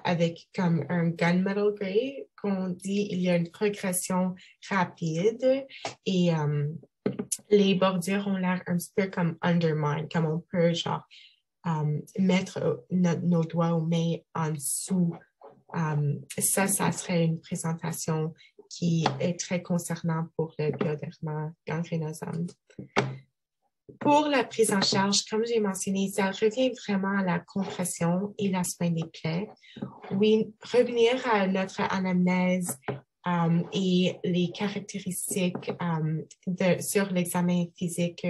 avec comme un gunmetal gray, qu'on dit il y a une progression rapide et les bordures ont l'air un petit peu comme undermine, comme on peut genre mettre nos doigts aux mains en dessous. Ça serait une présentation qui est très concernante pour le pyoderma gangrenosum. Pour la prise en charge, comme j'ai mentionné, ça revient vraiment à la compression et la soin des plaies. Oui, revenir à notre anamnèse et les caractéristiques sur l'examen physique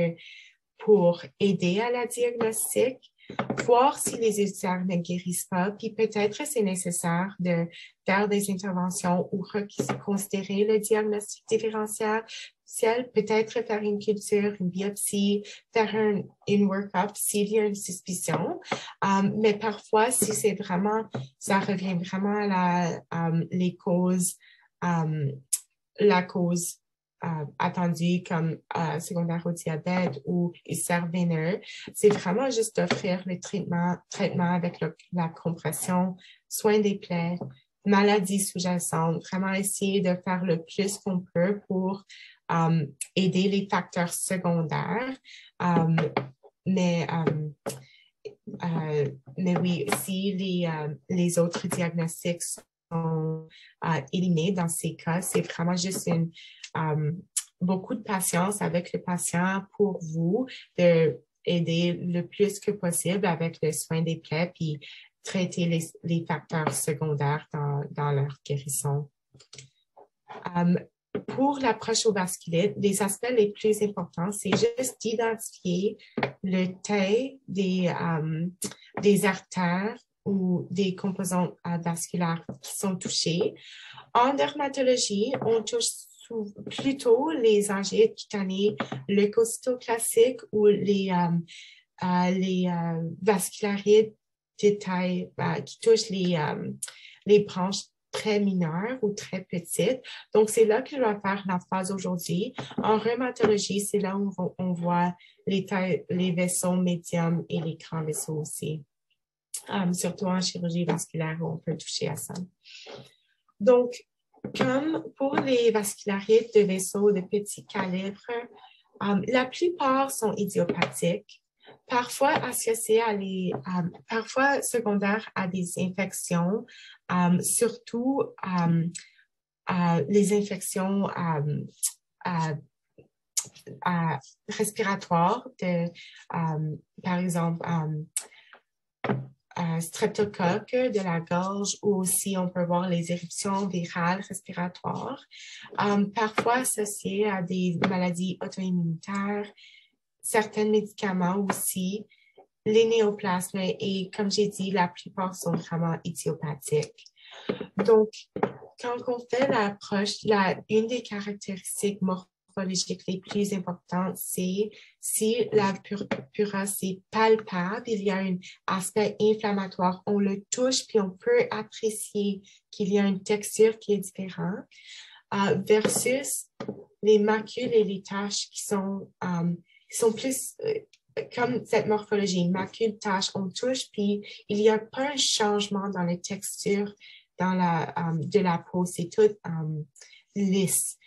pour aider à la diagnostic, voir si les ulcères ne guérissent pas, puis peut-être c'est nécessaire de faire des interventions ou reconsidérer le diagnostic différentiel, peut-être faire une culture, une biopsie, faire une work-up s'il y a une suspicion. Mais parfois, si c'est vraiment, ça revient vraiment à les causes, la cause attendue comme secondaire au diabète ou ulcère veineux, c'est vraiment juste d'offrir le traitement avec la compression, soin des plaies, maladies sous-jacentes, vraiment essayer de faire le plus qu'on peut pour aider les facteurs secondaires. Mais oui, si les autres diagnostics sont éliminés dans ces cas, c'est vraiment juste beaucoup de patience avec le patient pour vous, de aider le plus que possible avec le soin des plaies, puis traiter les facteurs secondaires dans leur guérison. Pour l'approche au vasculite, les aspects les plus importants, c'est juste d'identifier le taille des artères ou des composantes vasculaires qui sont touchés. En dermatologie, on touche plutôt les angiites cutanées, leucocytoclassiques ou les vascularites de taille qui touchent les branches très mineures ou très petites. Donc, c'est là que je vais faire la phase aujourd'hui. En rhumatologie, c'est là où on voit les vaisseaux médiums et les grands vaisseaux aussi. surtout en chirurgie vasculaire où on peut toucher à ça. Donc, comme pour les vascularites de vaisseaux de petit calibre, la plupart sont idiopathiques, parfois associées parfois secondaires à des infections, surtout les infections respiratoires, par exemple, streptocoque de la gorge, ou aussi on peut voir les éruptions virales respiratoires, parfois associées à des maladies auto-immunitaires, certains médicaments aussi, les néoplasmes, et comme j'ai dit, la plupart sont vraiment idiopathiques. Donc, quand on fait l'approche, une des caractéristiques morphologiques les plus importantes, c'est si la purose est palpable, il y a un aspect inflammatoire, on le touche, puis on peut apprécier qu'il y a une texture qui est différente, versus les macules et les taches qui sont plus comme cette morphologie, macule, tache, on touche, puis il n'y a pas un changement dans la texture de la peau, c'est tout lisse.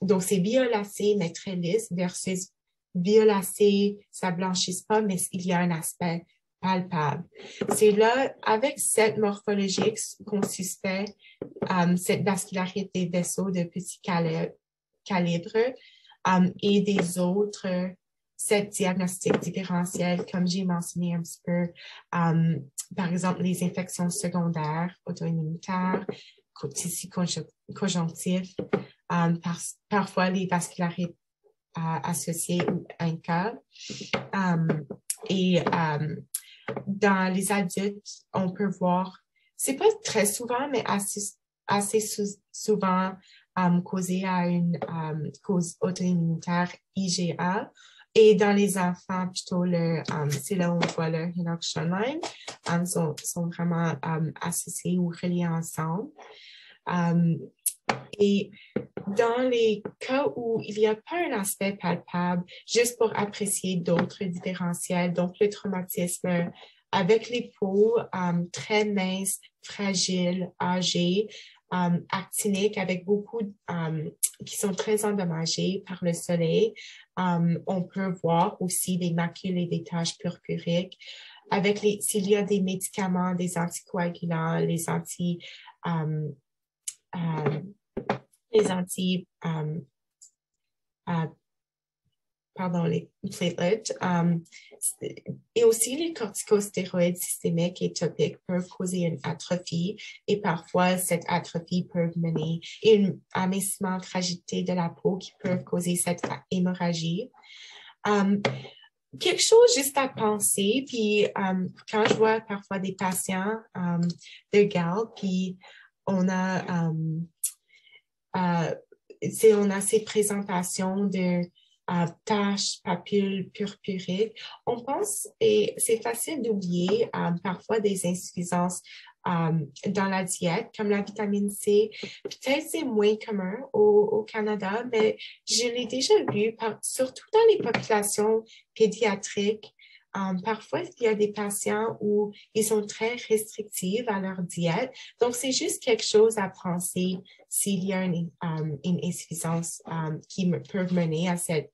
Donc, c'est violacé, mais très lisse, versus violacé, ça ne blanchisse pas, mais il y a un aspect palpable. C'est là, avec cette morphologie qu'on suspect cette vascularité des vaisseaux de petit calibre et des autres cette diagnostic différentiel, comme j'ai mentionné un petit peu, par exemple, les infections secondaires, auto-immunitaires, tissus conjonctifs, parfois les vascularites associées ou INCA. Et dans les adultes, on peut voir, c'est pas très souvent, mais assez souvent causé à une cause auto-immunitaire IgA. Et dans les enfants, plutôt, c'est là où on voit le Henoch-Schönlein sont vraiment associés ou reliés ensemble. Et dans les cas où il n'y a pas un aspect palpable, juste pour apprécier d'autres différentiels, donc le traumatisme avec les peaux très minces, fragiles, âgées, actiniques, avec beaucoup qui sont très endommagées par le soleil. On peut voir aussi des macules et des taches purpuriques. S'il y a des médicaments, des anticoagulants, les platelets, et aussi les corticostéroïdes systémiques et topiques peuvent causer une atrophie, et parfois cette atrophie peut mener à un amincissement, fragilité de la peau qui peut causer cette hémorragie. Quelque chose juste à penser, puis quand je vois parfois des patients de garde, puis on a ces présentations de taches, papules purpuriques, on pense, et c'est facile d'oublier parfois des insuffisances dans la diète, comme la vitamine C. Peut-être c'est moins commun au Canada, mais je l'ai déjà vu, surtout dans les populations pédiatriques. Parfois, il y a des patients où ils sont très restrictifs à leur diète. Donc, c'est juste quelque chose à penser s'il y a une insuffisance qui peut mener à cette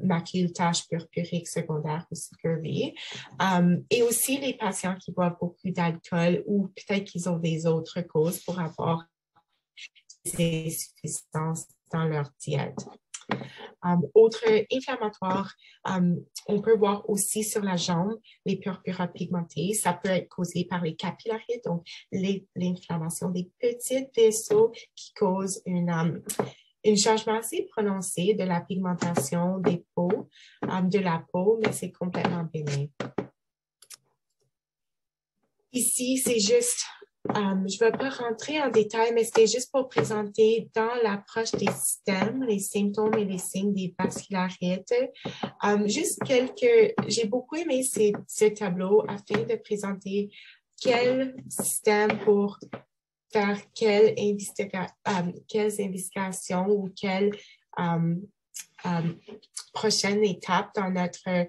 macule tache purpurique secondaire ou scurvy. Et aussi les patients qui boivent beaucoup d'alcool ou peut-être qu'ils ont des autres causes pour avoir des insuffisances dans leur diète. Autre inflammatoire, on peut voir aussi sur la jambe les purpura pigmentées. Ça peut être causé par les capillarites, donc l'inflammation des petits vaisseaux qui causent un changement assez prononcé de la pigmentation des peaux, de la peau, mais c'est complètement bénin. Ici, c'est juste, je ne vais pas rentrer en détail, mais c'était juste pour présenter dans l'approche des systèmes, les symptômes et les signes des vascularites. Juste j'ai beaucoup aimé ce tableau afin de présenter quel système pour faire quelles investigations ou quelles prochaines étapes dans notre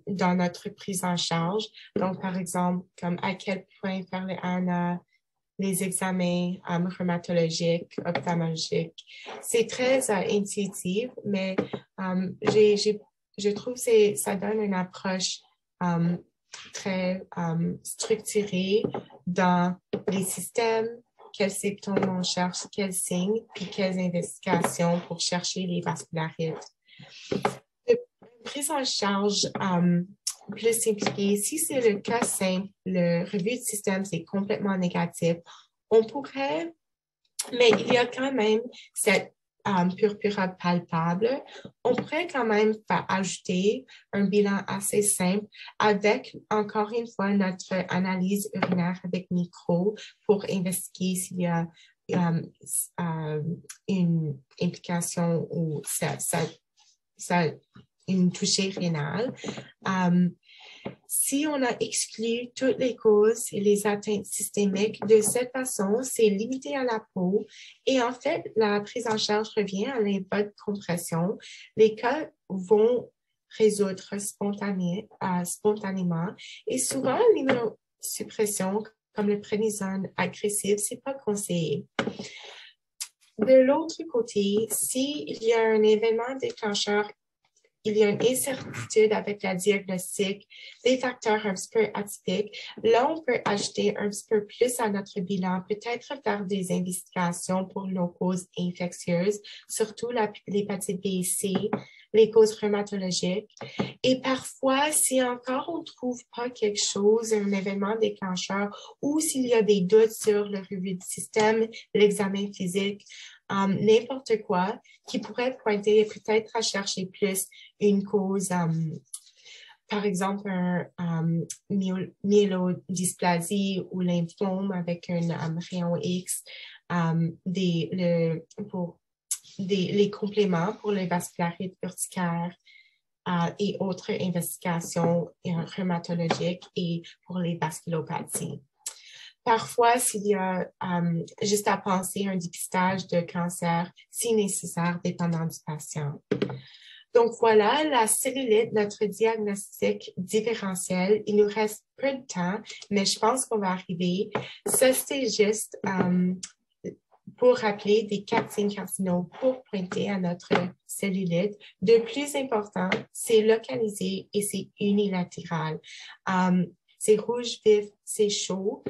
dans notre prise en charge. Donc, par exemple, comme à quel point faire les examens rhumatologiques, ophtalmologiques. C'est très intuitif, mais je trouve que ça donne une approche très structurée dans les systèmes, quels symptômes on cherche, quels signes, puis quelles investigations pour chercher les vascularites. Une prise en charge plus simplifiée, si c'est le cas simple, le revue de système, c'est complètement négatif, on pourrait, mais il y a quand même cette purpura palpable, on pourrait quand même ajouter un bilan assez simple avec, encore une fois, notre analyse urinaire avec micro pour investiguer s'il y a une implication ou une touchée rénale. Si on a exclu toutes les causes et les atteintes systémiques, de cette façon, c'est limité à la peau et en fait, la prise en charge revient à l'impôt de compression. Les cas vont résoudre spontanément et souvent, l'immunosuppression, comme le prénisone agressif, c'est pas conseillé. De l'autre côté, s'il y a un événement déclencheur, il y a une incertitude avec la diagnostic, des facteurs un petit peu atypiques. Là, on peut ajouter un petit peu plus à notre bilan, peut-être faire des investigations pour nos causes infectieuses, surtout l'hépatite B et C, les causes rhumatologiques. Et parfois, si encore on ne trouve pas quelque chose, un événement déclencheur, ou s'il y a des doutes sur le revue du système, l'examen physique, n'importe quoi qui pourrait pointer peut-être à chercher plus une cause, par exemple, un myélodysplasie ou lymphome avec un rayon X, les compléments pour les vascularites urticaires et autres investigations rhumatologiques et pour les vasculopathies. Parfois, s'il y a juste à penser un dépistage de cancer, si nécessaire, dépendant du patient. Donc voilà, la cellulite, notre diagnostic différentiel. Il nous reste peu de temps, mais je pense qu'on va arriver. Ça, c'est juste pour rappeler des 4 signes cardinaux pour pointer à notre cellulite. De plus important, c'est localisé et c'est unilatéral. C'est rouge vif, c'est chaud,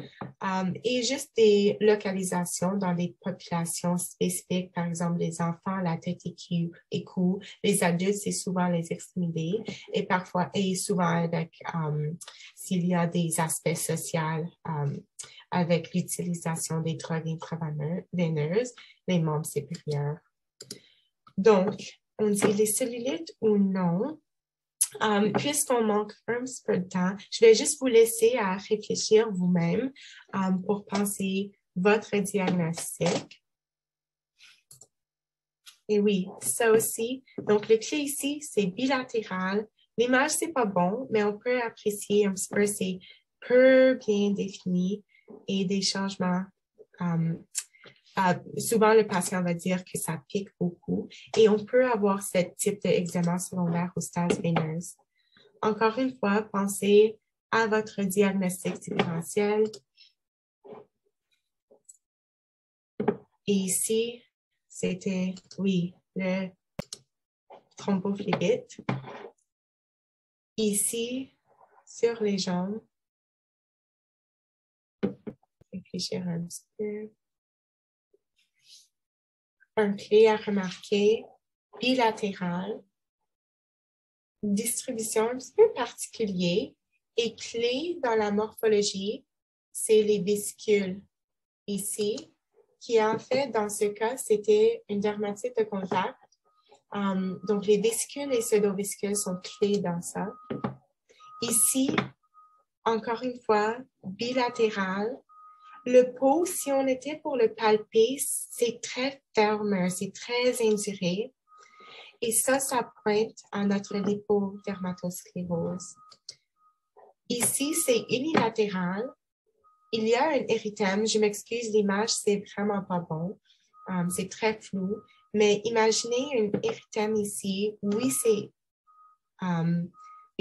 et juste des localisations dans des populations spécifiques, par exemple les enfants, la tête et cou, les adultes, c'est souvent les extrémités, et parfois, et souvent avec, s'il y a des aspects sociaux, avec l'utilisation des drogues intraveineuses, les membres supérieurs. Donc, on dit les cellulites ou non. Puisqu'on manque un petit peu de temps, je vais juste vous laisser à réfléchir vous-même pour penser votre diagnostic. Et oui, ça aussi. Donc, le clé ici, c'est bilatéral. L'image, c'est pas bon, mais on peut apprécier un petit peu, c'est peu bien défini et des changements. Souvent, le patient va dire que ça pique beaucoup et on peut avoir ce type d'eczéma secondaire aux stase veineuse. Encore une fois, pensez à votre diagnostic différentiel. Et ici, c'était, oui, le thrombophlébite. Ici, sur les jambes. Réfléchir un petit peu. Un clé à remarquer, bilatéral, distribution un petit peu particulière et clé dans la morphologie, c'est les vésicules ici, qui en fait, dans ce cas, c'était une dermatite de contact. Donc, les vésicules et pseudovésicules sont clés dans ça. Ici, encore une fois, bilatéral. Le pot, si on était pour le palper, c'est très ferme, c'est très induré. Et ça pointe à notre lipodermatosclérose. Ici, c'est unilatéral. Il y a un érythème. Je m'excuse, l'image, c'est vraiment pas bon. C'est très flou. Mais imaginez un érythème ici. Oui, c'est une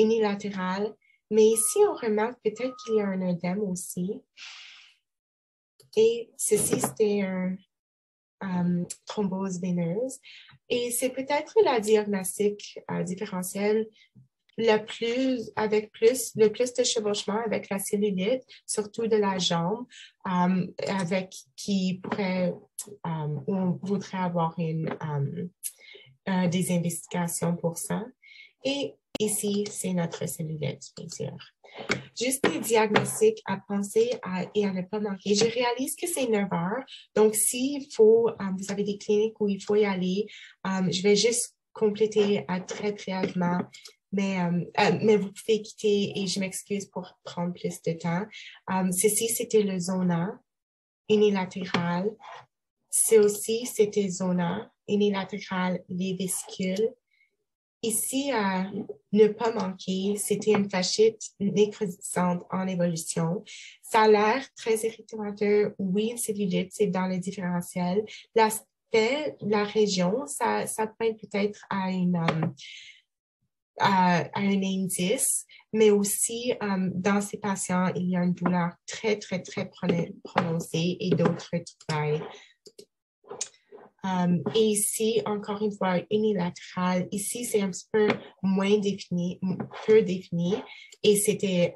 unilatérale. Mais ici, on remarque peut-être qu'il y a un œdème aussi. Et ceci, c'était un thrombose veineuse. Et c'est peut-être la diagnostic différentielle le plus de chevauchement avec la cellulite, surtout de la jambe, qui pourrait, où on voudrait avoir des investigations pour ça. Et ici, c'est notre cellulite, bien sûr. Juste des diagnostics à penser et à ne pas manquer. Je réalise que c'est 9 heures. Donc, s'il faut, vous avez des cliniques où il faut y aller, je vais juste compléter très brièvement. Mais vous pouvez quitter et je m'excuse pour prendre plus de temps. Ceci, c'était le zona unilatéral. C'était zona unilatéral, les vésicules. Ici, à ne pas manquer, c'était une fascite nécrosante en évolution. Ça a l'air très irritateur. Oui, une cellulite, c'est dans le différentiel. L'aspect, la région, ça pointe peut-être à un indice, mais aussi dans ces patients, il y a une douleur très, très, très prononcée et d'autres trouvailles. Et ici, encore une fois, unilatéral. Ici, c'est un petit peu moins défini, peu défini, et c'était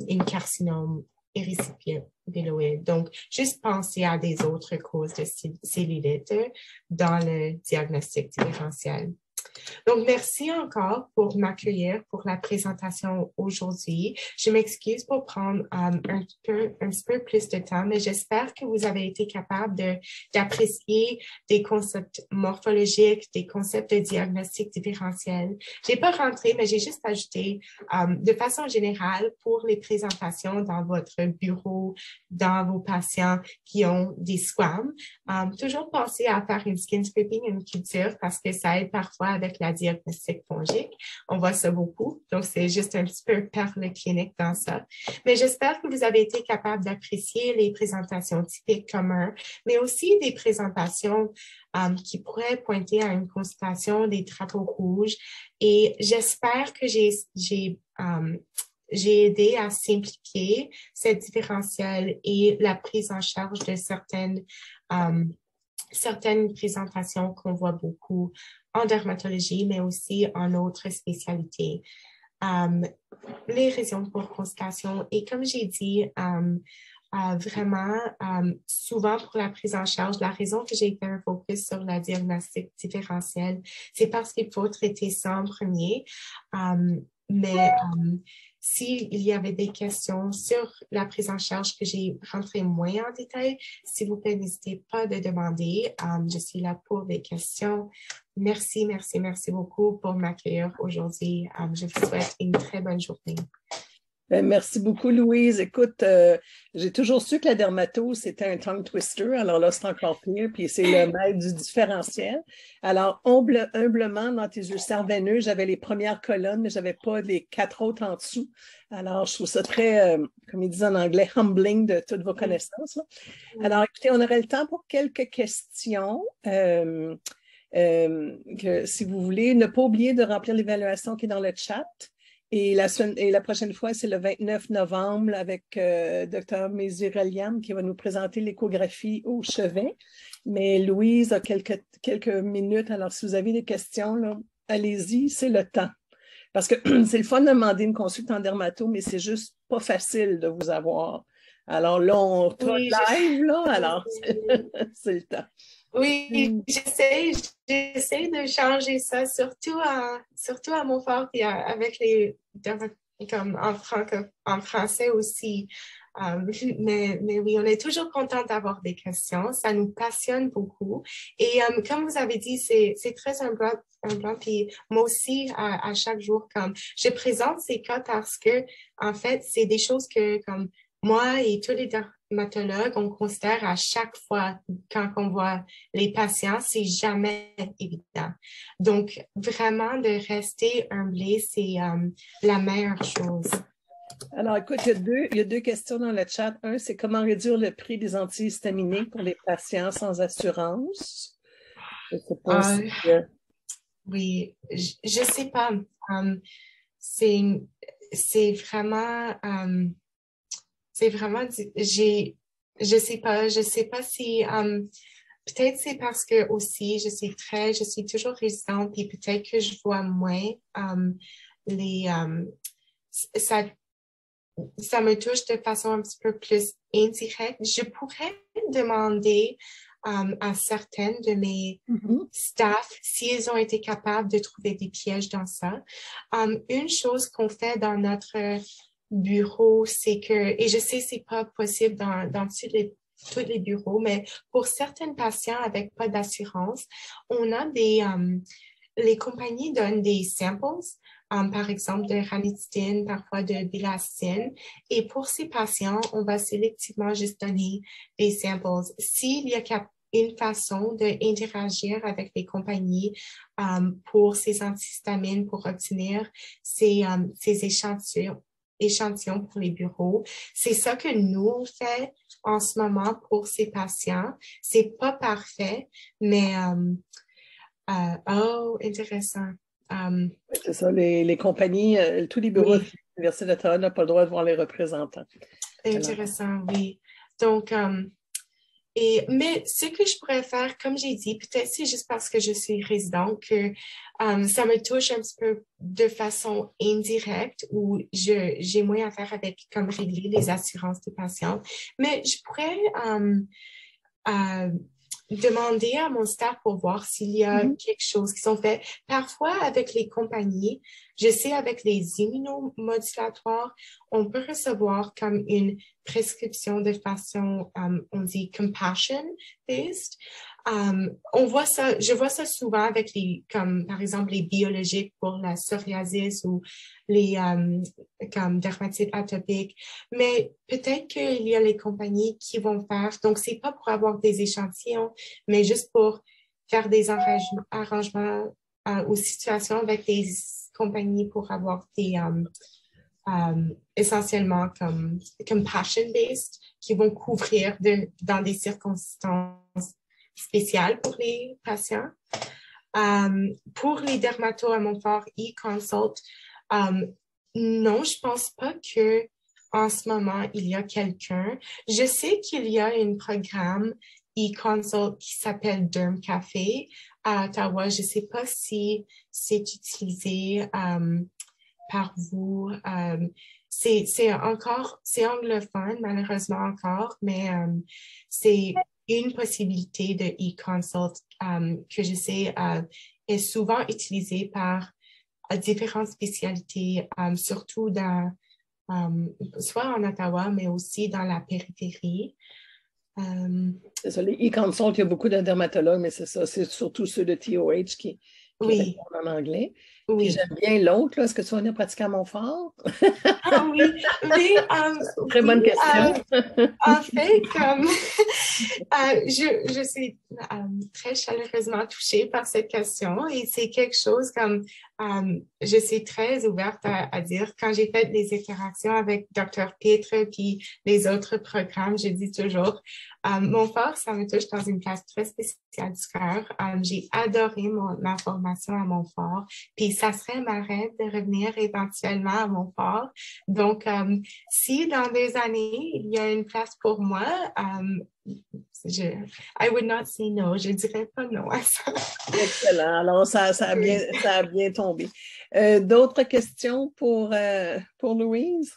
une carcinome érysipéloïde. Donc, juste penser à des autres causes de cellulite dans le diagnostic différentiel. Donc, merci encore pour m'accueillir pour la présentation aujourd'hui. Je m'excuse pour prendre un petit peu plus de temps, mais j'espère que vous avez été capable d'apprécier des concepts morphologiques, des concepts de diagnostic différentiel. J'ai pas rentré, mais j'ai juste ajouté de façon générale pour les présentations dans votre bureau, dans vos patients qui ont des squames. Toujours penser à faire une skin scraping, une culture, parce que ça aide parfois avec la diagnostic fongique. On voit ça beaucoup. Donc, c'est juste un petit peu perle clinique dans ça. Mais j'espère que vous avez été capable d'apprécier les présentations typiques communes, mais aussi des présentations qui pourraient pointer à une consultation des drapeaux rouges. Et j'espère que j'ai aidé à simplifier cette différentielle et la prise en charge de certaines présentations qu'on voit beaucoup en dermatologie, mais aussi en autres spécialités. Les raisons pour consultation, et comme j'ai dit, vraiment, souvent pour la prise en charge, la raison que j'ai fait un focus sur la diagnostic différentielle, c'est parce qu'il faut traiter ça en premier. Mais s'il y avait des questions sur la prise en charge que j'ai rentré moins en détail, s'il vous plaît, n'hésitez pas de demander. Je suis là pour des questions. Merci, merci, merci beaucoup pour m'accueillir aujourd'hui. Je vous souhaite une très bonne journée. Merci beaucoup, Louise. Écoute, j'ai toujours su que la dermato, c'était un tongue twister. Alors là, c'est encore pire. Puis c'est le maître du différentiel. Alors, humblement, dans tes ulcères veineux, j'avais les premières colonnes, mais je n'avais pas les 4 autres en dessous. Alors, je trouve ça très, comme ils disent en anglais, humbling de toutes vos connaissances. Là. Alors, écoutez, on aurait le temps pour quelques questions. Si vous voulez, ne pas oublier de remplir l'évaluation qui est dans le chat. Et la prochaine fois, c'est le 29 novembre avec Dr. Mézirelian qui va nous présenter l'échographie au chevet. Mais Louise a quelques minutes. Alors, si vous avez des questions, là, allez-y, c'est le temps. Parce que c'est le fun de demander une consulte en dermato, mais c'est juste pas facile de vous avoir. Alors là, on est live, là, alors c'est le temps. Oui, j'essaie de changer ça, surtout à Montfort et avec comme en français aussi. Mais oui, on est toujours content d'avoir des questions. Ça nous passionne beaucoup. Et comme vous avez dit, c'est très un blanc. Puis moi aussi, à chaque jour, comme je présente ces cas parce que, en fait, c'est des choses que, comme moi et tous les dermatologues, on considère à chaque fois quand on voit les patients, c'est jamais évident. Donc, vraiment, de rester humblé, c'est la meilleure chose. Alors, écoute, il y a deux questions dans le chat. Un, c'est comment réduire le prix des antihistaminiques pour les patients sans assurance? Je sais pas Oui, je sais pas. c'est vraiment, je sais pas si, peut-être c'est parce que aussi, je suis toujours résidente et peut-être que je vois moins, les, ça, ça me touche de façon un petit peu plus indirecte. Je pourrais demander à certaines de mes staff s'ils ont été capables de trouver des pièges dans ça. Une chose qu'on fait dans notre bureau, c'est que, et je sais que c'est pas possible dans tous les bureaux, mais pour certains patients avec pas d'assurance, on a les compagnies donnent des samples, par exemple de ranitidine, parfois de bilastine. Et pour ces patients, on va sélectivement juste donner des samples. S'il y a une façon d'interagir avec les compagnies pour ces antihistamines, pour obtenir ces échantillons pour les bureaux. C'est ça que nous, on fait en ce moment pour ces patients. C'est pas parfait, mais intéressant. C'est ça, les compagnies, tous les bureaux de l'Université d'Ottawa n'ont pas le droit de voir les représentants. Intéressant, oui. Donc, mais ce que je pourrais faire, comme j'ai dit, peut-être c'est juste parce que je suis résidente que ça me touche un petit peu de façon indirecte où j'ai moins à faire avec comme régler les assurances des patients. Mais je pourrais demander à mon staff pour voir s'il y a quelque chose qui sont faits. Parfois, avec les compagnies, je sais avec les immunomodulatoires, on peut recevoir comme une prescription de façon, on dit compassion-based. Je vois ça souvent avec comme par exemple les biologiques pour la psoriasis ou les comme dermatite atopique. Mais peut-être qu'il y a les compagnies qui vont faire, donc c'est pas pour avoir des échantillons, mais juste pour faire des arrangements aux situations avec des compagnies pour avoir des essentiellement comme compassion-based qui vont couvrir dans des circonstances spéciales pour les patients. Pour les dermatos à Montfort e-consult, non, je pense pas que en ce moment, il y a quelqu'un. Je sais qu'il y a un programme e-consult qui s'appelle Derm Café à Ottawa. Je sais pas si c'est utilisé par vous. C'est anglophone, malheureusement encore, mais c'est une possibilité de e-consult que je sais est souvent utilisée par différentes spécialités, surtout soit en Ottawa, mais aussi dans la périphérie. C'est ça, les e-consult, il y a beaucoup de dermatologues, mais c'est ça, c'est surtout ceux de TOH qui répondent en anglais. Puis j'aime bien l'autre, est-ce que tu vas venir pratiquer à Montfort? Oui. Très bonne question. En fait, comme je suis très chaleureusement touchée par cette question et c'est quelque chose comme je suis très ouverte à dire. Quand j'ai fait des interactions avec Dr. Pitre puis les autres programmes, je dis toujours Montfort, ça me touche dans une place très spéciale du cœur. J'ai adoré ma formation à Montfort, puis ça serait ma rêve de revenir éventuellement à Montfort. Donc, si dans des années, il y a une place pour moi, I would not say no. Je dirais pas non à ça. Excellent. Alors, ça a bien tombé. D'autres questions pour Louise?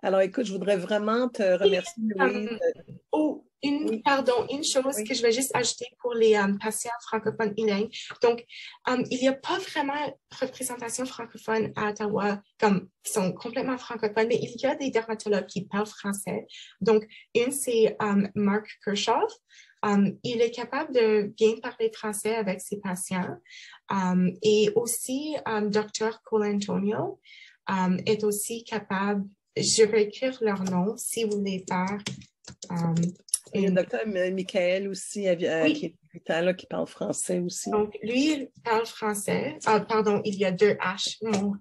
Alors, écoute, je voudrais vraiment te remercier, Louise. Une chose que je vais juste ajouter pour les patients francophones bilingues. Donc, il n'y a pas vraiment représentation francophone à Ottawa, comme qui sont complètement francophones, mais il y a des dermatologues qui parlent français. Donc, c'est Mark Kirchhoff. Il est capable de bien parler français avec ses patients. Et aussi, Dr. Colantonio est aussi capable. Je vais écrire leur nom si vous voulez faire. Il y a le docteur Michael aussi, qui est là, qui parle français aussi. Donc, lui, il parle français. Pardon, il y a 2 H. Mon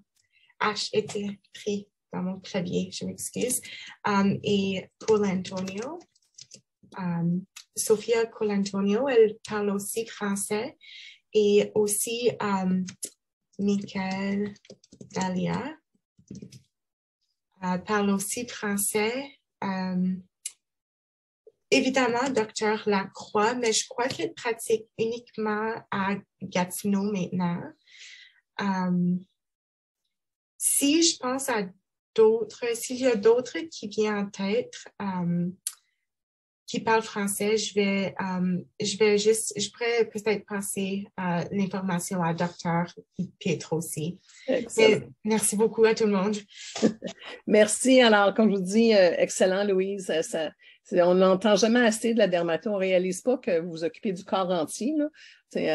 H était pris dans mon clavier, je m'excuse. Et Colantonio. Sophia Colantonio, elle parle aussi français. et aussi Michael Dalia parle aussi français. Évidemment, Dr. Lacroix, mais je crois qu'il pratique uniquement à Gatineau maintenant. Si je pense à d'autres, s'il y a d'autres qui viennent en tête, qui parlent français, je pourrais peut-être passer l'information à Dr. Pietro aussi. Excellent. Merci beaucoup à tout le monde. Merci. Alors, comme je vous dis, excellent, Louise. On n'entend jamais assez de la dermato. On ne réalise pas que vous vous occupez du corps entier, là.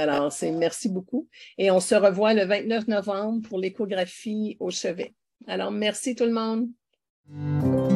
Alors, merci beaucoup. Et on se revoit le 29 novembre pour l'échographie au chevet. Alors, merci tout le monde.